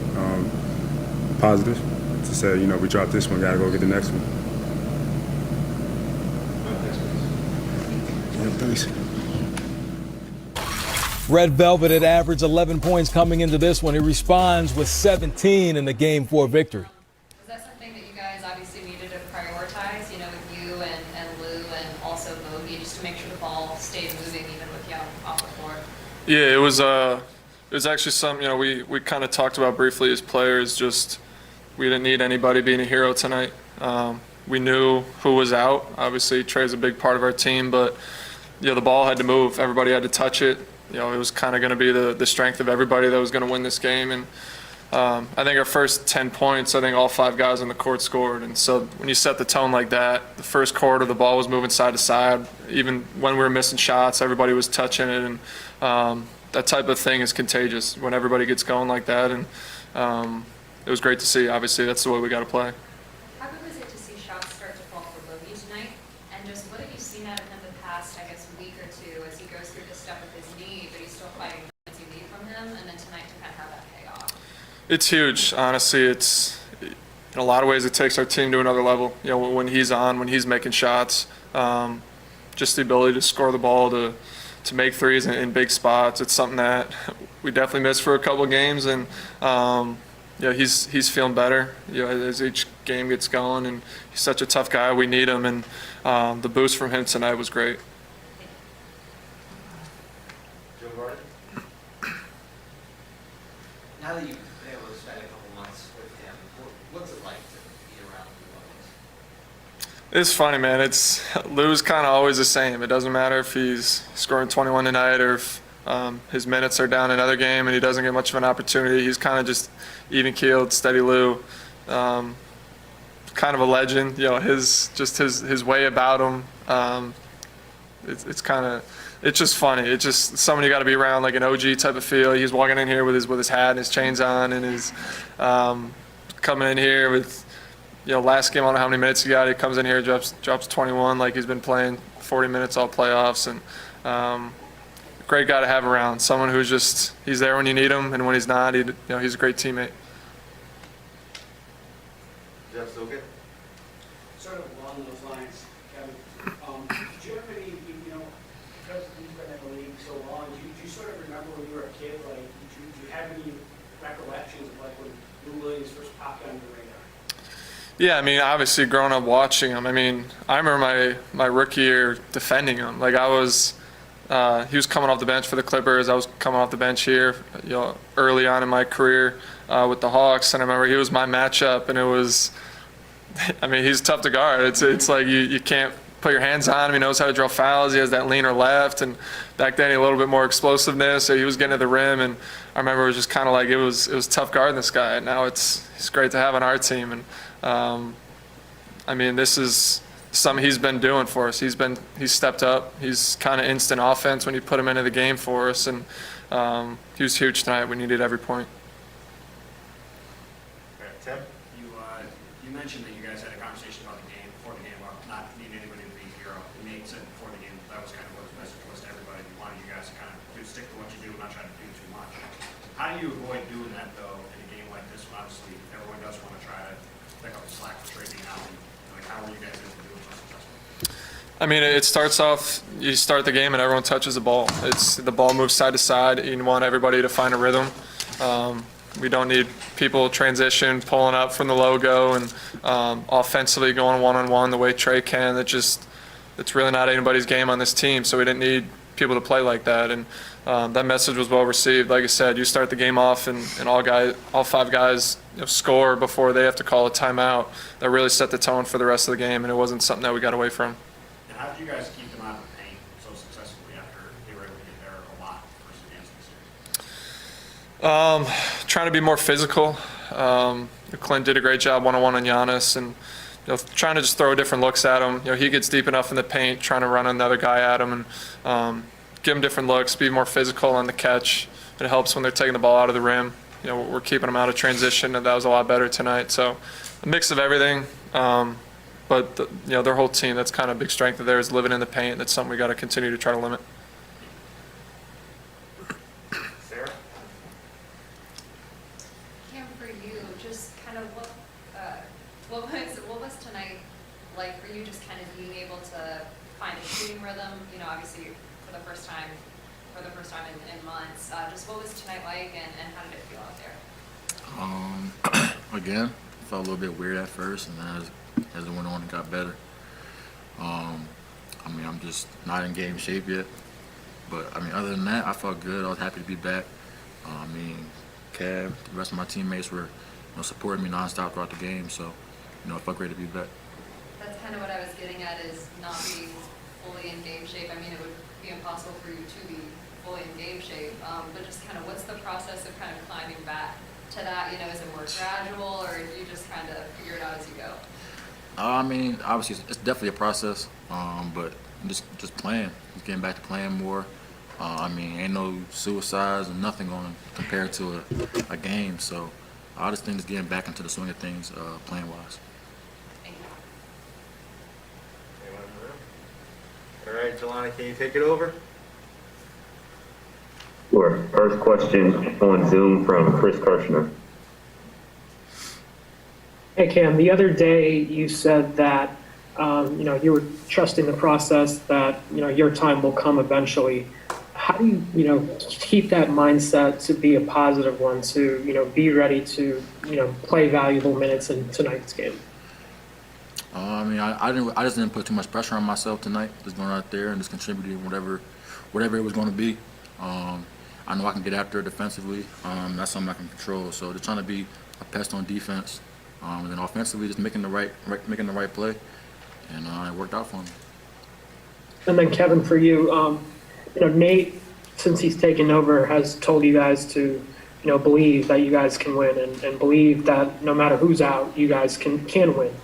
positive, to say, you know, we dropped this one, gotta go get the next one. Yeah, thanks.
Red Velvet had averaged 11 points coming into this one. He responds with 17 in the Game 4 victory.
Was that something that you guys obviously needed to prioritize, you know, with you and Lou and also Bogey, just to make sure the ball stayed moving even with you off the floor?
Yeah, it was actually something, you know, we kind of talked about briefly as players. Just we didn't need anybody being a hero tonight. We knew who was out. Obviously, Trey's a big part of our team, but you know, the ball had to move. Everybody had to touch it. You know, it was kind of going to be the strength of everybody that was going to win this game. And I think our first 10 points, I think all 5 guys on the court scored. And so when you set the tone like that, the first quarter, the ball was moving side to side. Even when we were missing shots, everybody was touching it. And that type of thing is contagious when everybody gets going like that. And it was great to see. Obviously, that's the way we got to play.
How good was it to see shots start to fall for Bogey tonight? And just what have you seen out of him the past, I guess, week or two as he goes through this stuff with his knee, but he's still fighting what you need from him, and then tonight to kind of have that pay off?
It's huge, honestly. It's in a lot of ways it takes our team to another level. You know, when he's on, when he's making shots, just the ability to score the ball, to make threes in big spots. It's something that we definitely missed for a couple of games, and you know, he's feeling better. You know, as each game gets going, and he's such a tough guy. We need him, and the boost from him tonight was great.
Now that you've been able to spend a couple months with him, what's it like to be around Lou?
It's funny, man. Lou's kind of always the same. It doesn't matter if he's scoring 21 tonight or if his minutes are down another game and he doesn't get much of an opportunity. He's kind of just even-keeled, steady Lou. Kind of a legend. You know, his way about him. It's just funny. It's just someone you got to be around, like an OG type of feel. He's walking in here with his hat and his chains on, and his coming in here with, you know, last game I don't know how many minutes he got. He comes in here, drops 21, like he's been playing 40 minutes all playoffs, and great guy to have around. Someone who's just, he's there when you need him, and when he's not, he's a great teammate.
Jeff, still good?
Sort of along those lines, Kevin, did you have any, you know, because you've been in the league so long, do you sort of remember when you were a kid, like, do you have any recollections of like when Lou Williams first popped on your radar?
Yeah, I mean, obviously growing up watching him, I mean, I remember my rookie year defending him. Like he was coming off the bench for the Clippers. I was coming off the bench here, you know, early on in my career with the Hawks, and I remember he was my matchup, and it was, I mean, he's tough to guard. It's like you can't put your hands on him. He knows how to draw fouls. He has that leaner left, and back then he had a little bit more explosiveness, so he was getting to the rim, and I remember it was just kind of like it was tough guarding this guy. And now he's great to have on our team, and I mean, this is something he's been doing for us. He's stepped up. He's kind of instant offense when you put him into the game for us, and he was huge tonight. We needed every point.
Tim?
You mentioned that you guys had a conversation about the game before the game about not needing anybody to be a hero. And Nate said before the game that was kind of what his message was to everybody. He wanted you guys to kind of stick to what you do and not try to do too much. How do you avoid doing that though in a game like this when obviously everyone does want to try to pick up the slack for Trey being out? Like how were you guys able to do it so successfully?
I mean, it starts off, you start the game and everyone touches the ball. The ball moves side to side. You want everybody to find a rhythm. We don't need people transition, pulling up from the logo, and offensively going one-on-one the way Trey can. It's really not anybody's game on this team, so we didn't need people to play like that. And that message was well received. Like I said, you start the game off and all 5 guys score before they have to call a timeout. That really set the tone for the rest of the game, and it wasn't something that we got away from.
And how did you guys keep them out of the paint so successfully after they were able to get there a lot versus the series?
Trying to be more physical. Clint did a great job one-on-one on Giannis, and trying to just throw different looks at him. He gets deep enough in the paint, trying to run another guy at him, and give him different looks, be more physical on the catch. It helps when they're taking the ball out of the rim. We're keeping them out of transition, and that was a lot better tonight. So a mix of everything, but their whole team, that's kind of a big strength of theirs, living in the paint. That's something we got to continue to try to limit.
Sarah?
Cam, for you, just kind of what was tonight like for you, just kind of being able to find a shooting rhythm, obviously for the first time in months. Just what was tonight like, and how did it feel out there?
Again, it felt a little bit weird at first, and then as it went on, it got better. I'm just not in game shape yet, but other than that, I felt good. I was happy to be back. Kev, the rest of my teammates were supporting me nonstop throughout the game, so it felt great to be back.
That's kind of what I was getting at, is not being fully in game shape. It would be impossible for you to be fully in game shape, but just kind of what's the process of kind of climbing back to that? Is it more gradual, or do you just kind of figure it out as you go?
Obviously it's definitely a process, but just playing, just getting back to playing more. Ain't no suicides and nothing going compared to a game, so I just think just getting back into the swing of things, playing wise.
All right, Jelani, can you take it over?
Sure. First question on Zoom from Chris Kirshner.
Hey Cam, the other day you said that you were trusting the process, that your time will come eventually. How do you keep that mindset to be a positive one, to be ready to play valuable minutes in tonight's game?
I just didn't put too much pressure on myself tonight. Just going out there and just contributing whatever it was going to be. I know I can get after it defensively. That's something I can control. So just trying to be a pest on defense, and then offensively just making the right play, and it worked out for me.
And then Kevin, for you, Nate, since he's taken over, has told you guys to believe that you guys can win, and believe that no matter who's out, you guys can win.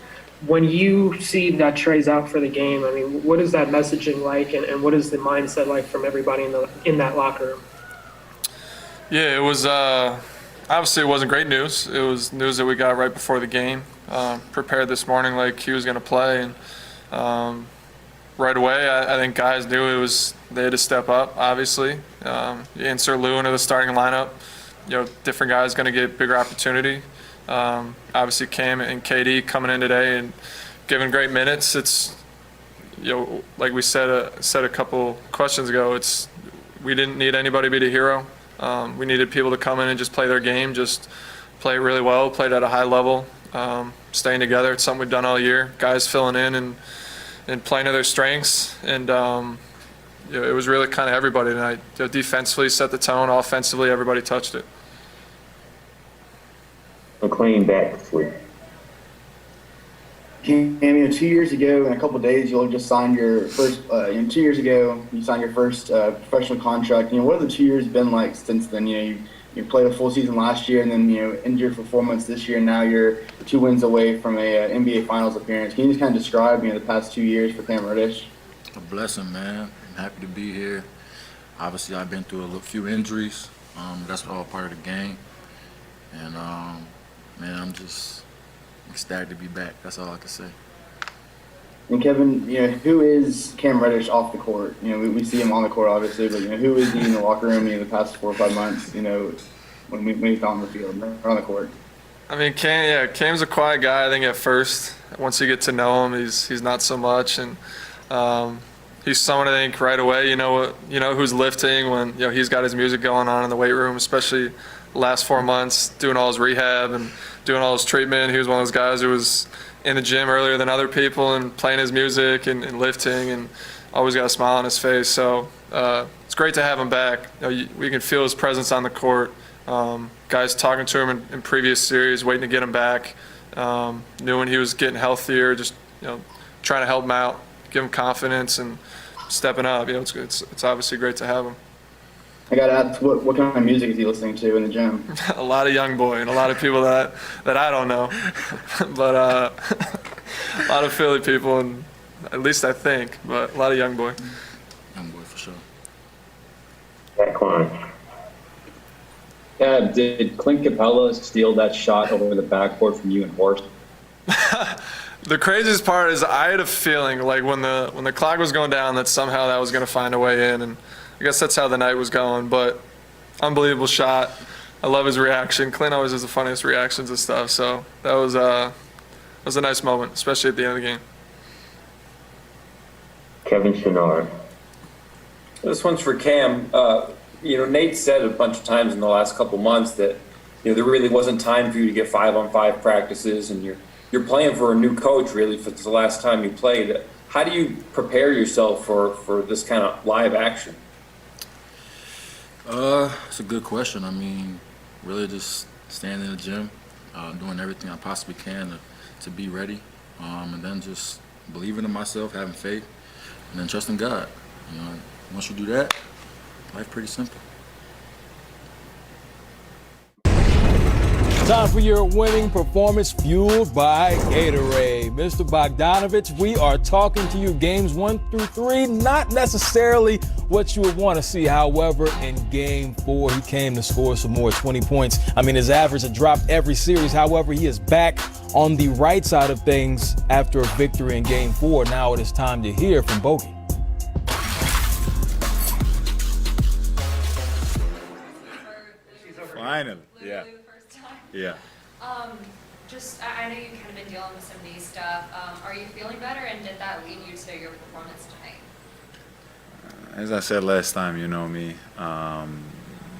When you see that Trey's out for the game, what is that messaging like, and what is the mindset like from everybody in that locker room?
Yeah, it was obviously it wasn't great news. It was news that we got right before the game. Prepared this morning like he was going to play, and right away I think guys knew they had to step up. Obviously, you insert Lou into the starting lineup, different guys going to get bigger opportunity. Obviously Cam and KD coming in today and giving great minutes. It's like we said a couple questions ago, we didn't need anybody to be the hero. We needed people to come in and just play their game, just play it really well, played at a high level, staying together. It's something we've done all year. Guys filling in and playing to their strengths, and it was really kind of everybody tonight. Defensively set the tone, offensively everybody touched it.
McLean back this week.
Cam, 2 years ago, in a couple of days, you'll just sign your first. 2 years ago, you signed your first professional contract. What have the 2 years been like since then? You played a full season last year, and then injured for 4 months this year. And now you're 2 wins away from a NBA Finals appearance. Can you just kind of describe the past 2 years for Cam Reddish?
A blessing, man. I'm happy to be here. Obviously, I've been through a few injuries. That's all part of the game, and man, I'm just ecstatic to be back. That's all I can say.
And Kevin, who is Cam Reddish off the court? We see him on the court, obviously, but who is he in the locker room? The past 4 or 5 months, when he's on the field or on the court.
Cam's a quiet guy. I think at first, once you get to know him, he's not so much, and he's someone I think right away. Who's lifting when he's got his music going on in the weight room, especially the last 4 months doing all his rehab and doing all his treatment. He was one of those guys who was in the gym earlier than other people and playing his music and lifting, and always got a smile on his face. So it's great to have him back. We can feel his presence on the court. Guys talking to him in previous series, waiting to get him back. Knew when he was getting healthier, just trying to help him out, give him confidence, and stepping up. It's obviously great to have him.
I got to ask, what kind of music is he listening to in the gym?
A lot of young boy and a lot of people that I don't know, but a lot of Philly people, and at least I think, but a lot of young boy.
Young boy for sure.
Yeah, did Clint Capella steal that shot over the backboard from you and Horst?
The craziest part is I had a feeling like when the clock was going down that somehow that was going to find a way in, and I guess that's how the night was going. But unbelievable shot. I love his reaction. Clint always has the funniest reactions and stuff. So that was a nice moment, especially at the end of the game.
Kevin Chenard.
This one's for Cam. Nate said a bunch of times in the last couple months that there really wasn't time for you to get 5-on-5 practices, and you're playing for a new coach really for the last time you played. How do you prepare yourself for this kind of live action?
It's a good question. I mean, really just staying in the gym, doing everything I possibly can to be ready, and then just believing in myself, having faith, and then trusting God. Once you do that, life pretty simple.
Time for your winning performance fueled by Gatorade. Mr. Bogdanovich, we are talking to you games 1 through 3, not necessarily what you would want to see. However, in game 4, he came to score some more 20 points. I mean, his average had dropped every series. However, he is back on the right side of things after a victory in game 4. Now it is time to hear from Bogey.
Finally, yeah. Yeah.
I know you've kind of been dealing with some knee stuff. Are you feeling better, and did that lead you to your performance tonight?
As I said last time, you know me, I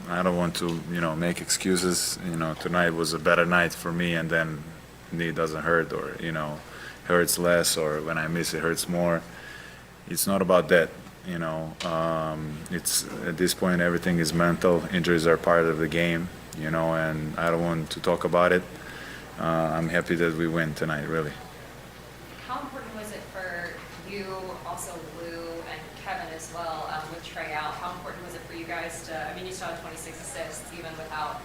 don't want to, make excuses. Tonight was a better night for me, and then knee doesn't hurt, or, hurts less, or when I miss it hurts more. It's not about that. It's at this point everything is mental. Injuries are part of the game, and I don't want to talk about it. I'm happy that we win tonight, really.
How important was it for you, also Lou and Kevin as well, with Trey out? How important was it for you guys to? You still had 26 assists even without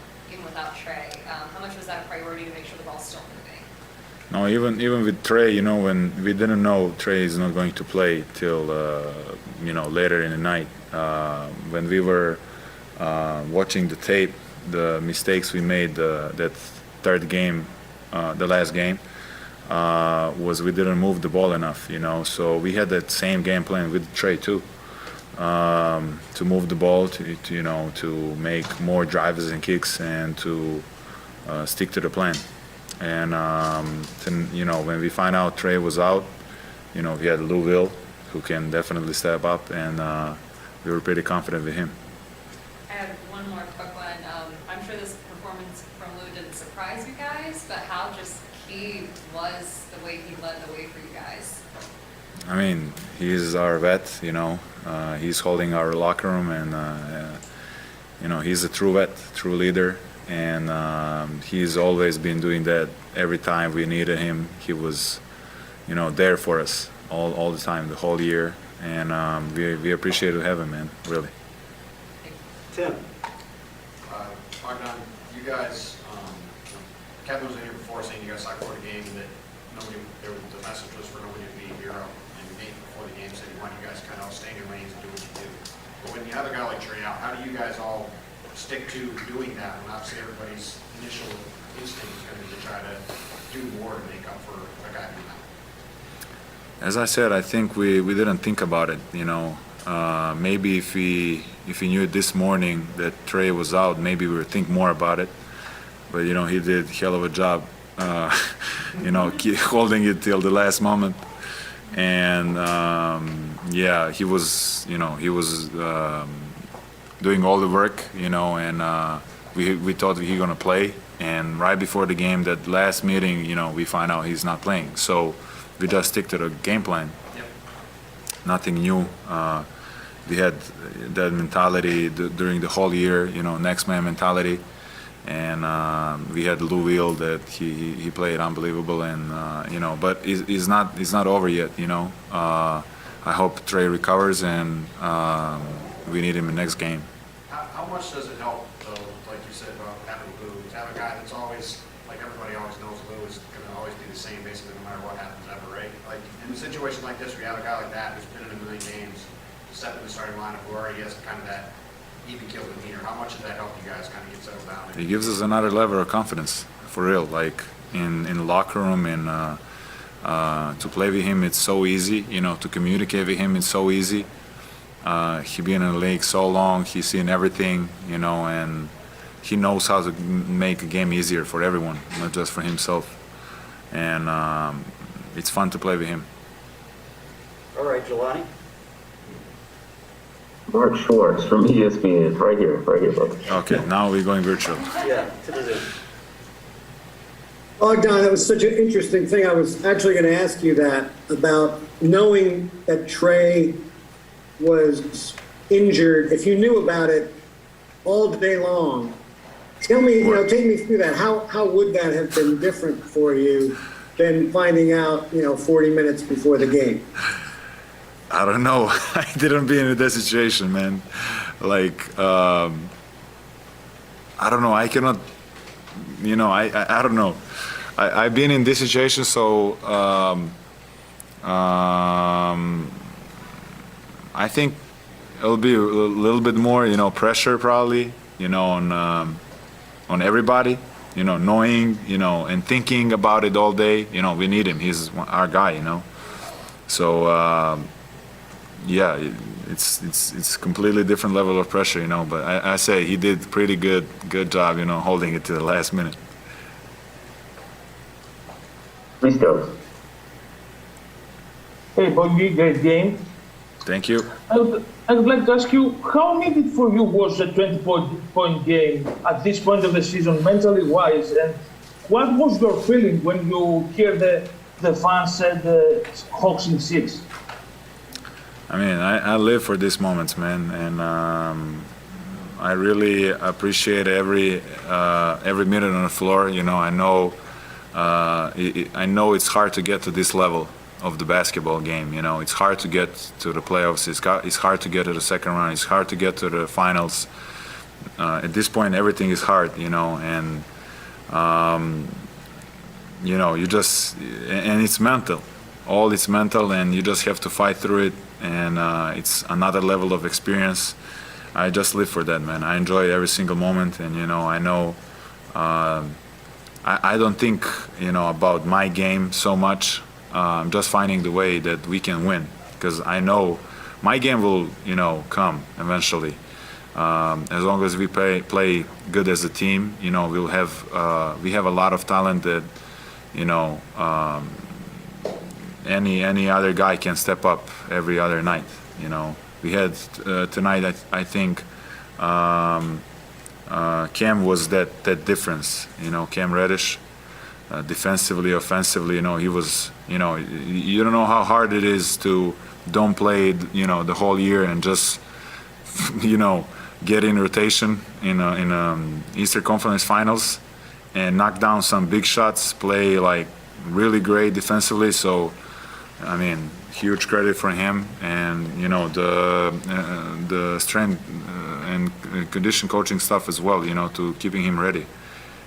Trey. How much was that a priority to make sure the ball's still moving?
No, even with Trey, when we didn't know Trey is not going to play till later in the night. When we were watching the tape, the mistakes we made that third game, the last game, was we didn't move the ball enough. So we had that same game plan with Trey too, to move the ball, to make more drives and kicks, and to stick to the plan. And when we find out Trey was out, we had Louisville, who can definitely step up, and we were pretty confident with him.
I have one more quick one. I'm sure this performance from Lou didn't surprise you guys, but how just key was the way he led the way for you guys?
He's our vet, he's holding our locker room, and he's a true vet, true leader. And he's always been doing that. Every time we needed him, he was, there for us all the time, the whole year. And we appreciate to have him, man, really.
Tim.
Bogdan, you guys, Kevin was in here before saying you guys sucked before the game, and that the message was for nobody to be a hero. And Nate before the game said he wanted you guys to kind of stay in your lanes and do what you do. But when you have a guy like Trey out, how do you guys all stick to doing that, and obviously everybody's initial instinct is going to be to try to do more to make up for a guy being out?
As I said, I think we didn't think about it. Maybe if we knew this morning that Trey was out, maybe we would think more about it. But he did a hell of a job, holding it till the last moment. And he was doing all the work, and we thought he gonna play. And right before the game, that last meeting, we find out he's not playing. So we just stick to the game plan.
Yep.
Nothing new.
we had that mentality during the whole year, next man mentality. And we had Louisville that he played unbelievable, and but it's not over yet. I hope Trey recovers, and we need him in the next game.
How much does it help, though, like you said about having Lou, to have a guy that's always, like everybody always knows Lou is going to always be the same basically no matter what happens ever, right? Like in a situation like this where you have a guy like that who's been in a million games, step in the starting lineup, who already has kind of that even kill demeanor, how much does that help you guys kind of get settled down?
It gives us another level of confidence, for real. Like in the locker room, and to play with him, it's so easy. To communicate with him, it's so easy. He been in the league so long, he's seen everything, and he knows how to make a game easier for everyone, not just for himself. And it's fun to play with him.
All right, Jelani.
Mark Schwartz from ESPN is right here, brother.
Okay, now we're going virtual.
Yeah, to the Zoom.
Bogdan, that was such an interesting thing. I was actually going to ask you that about knowing that Trey was injured. If you knew about it all day long, tell me, take me through that. How would that have been different for you than finding out, 40 minutes before the game?
I don't know. I didn't be in that situation, man. Like, I don't know. I cannot, I don't know. I've been in this situation, so I think it'll be a little bit more, pressure probably, on everybody, knowing, and thinking about it all day. We need him. He's our guy, So, yeah, it's completely different level of pressure, But I say he did pretty good job, holding it to the last minute.
Hey, Bogey, great game.
Thank you.
I would like to ask you, how needed for you was a 20-point game at this point of the season, mentally wise, and what was your feeling when you hear the fans said Hawks in 6?
I mean, I live for these moments, man, and I really appreciate every minute on the floor. I know it's hard to get to this level of the basketball game. It's hard to get to the playoffs. It's hard to get to the second round. It's hard to get to the finals. At this point, everything is hard, and you just, and it's mental. All it's mental, and you just have to fight through it. And it's another level of experience. I just live for that, man. I enjoy every single moment, and I know. I don't think about my game so much. I'm just finding the way that we can win, because I know my game will come eventually. As long as we play good as a team, we have a lot of talent that any other guy can step up every other night. We had tonight. I think Cam was that difference. Cam Reddish, defensively, offensively. He was. You don't know how hard it is to don't play. The whole year and just get in rotation in Eastern Conference Finals and knock down some big shots. Play like really great defensively. So. I mean, huge credit for him, and the strength and condition coaching stuff as well. To keeping him ready,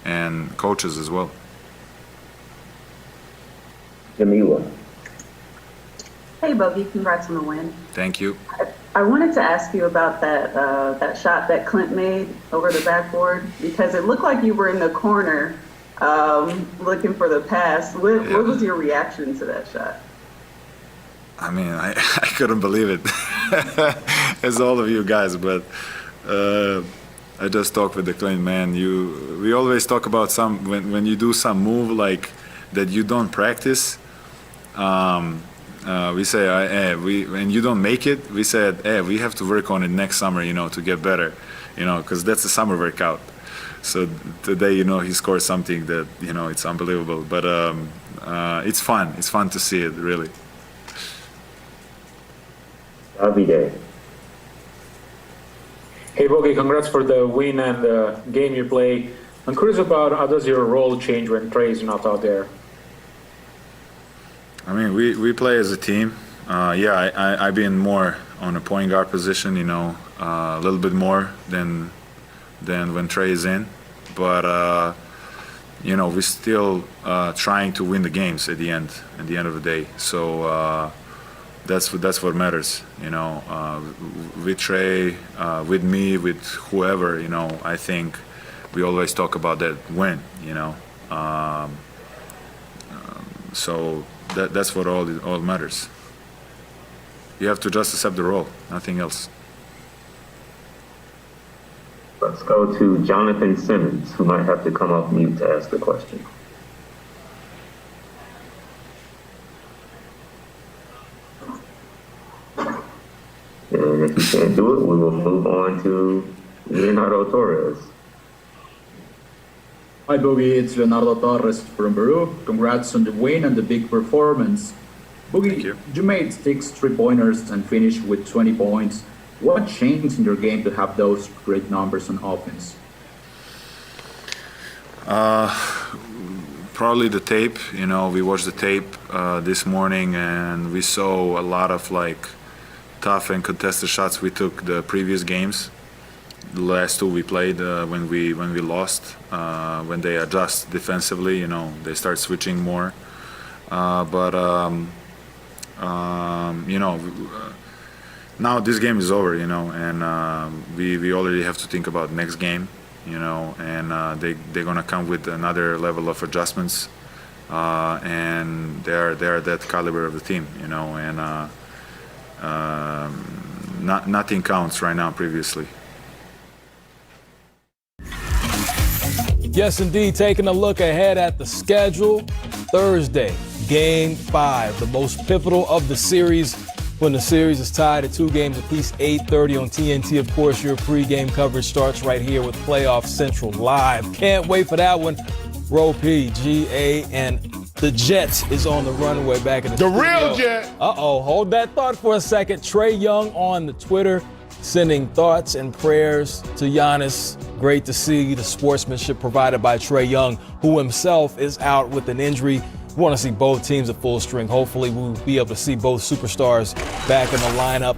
and coaches as well.
Jamila.
Hey, Bogey, congrats on the win.
Thank you.
I wanted to ask you about that shot that Clint made over the backboard, because it looked like you were in the corner looking for the pass. What was your reaction to that shot?
I mean, I couldn't believe it, as all of you guys, but I just talked with the Clint, man. We always talk about when you do some move like that you don't practice. We say, when you don't make it, we said, we have to work on it next summer, to get better, because that's a summer workout. So today, he scored something that, it's unbelievable. But it's fun. It's fun to see it, really.
Davide.
Hey, Bogey, congrats for the win and the game you play. I'm curious about how does your role change when Trey is not out there?
I mean, we play as a team. I've been more on a point guard position, a little bit more than when Trey is in. But, we're still trying to win the games at the end of the day. So that's what matters, with Trey, with me, with whoever, I think we always talk about that win, so that's what all matters. You have to just accept the role, nothing else.
Let's go to Jonathan Simmons, who might have to come off mute to ask the question. And if you can't do it, we will move on to Leonardo Torres.
Hi, Boogie. It's Leonardo Torres from Peru. Congrats on the win and the big performance. Boogie, you made 6 3-pointers and finished with 20 points. What changed in your game to have those great numbers on offense?
Probably the tape. We watched the tape this morning, and we saw a lot of tough and contested shots we took the previous games. The last 2 we played when we lost, when they adjust defensively, they start switching more. Now this game is over, and we already have to think about next game, and they're gonna come with another level of adjustments, and they're that caliber of the team, and nothing counts right now previously.
Yes, indeed. Taking a look ahead at the schedule. Thursday, Game 5, the most pivotal of the series when the series is tied at 2 games apiece, 8:30 on TNT. Of course, your pregame coverage starts right here with Playoff Central Live. Can't wait for that one. Ro P, GA, and the Jet is on the runway back in the studio.
Real Jet.
Hold that thought for a second. Trey Young on the Twitter, sending thoughts and prayers to Giannis. Great to see the sportsmanship provided by Trey Young, who himself is out with an injury. We want to see both teams at full string. Hopefully we'll be able to see both superstars back in the lineup.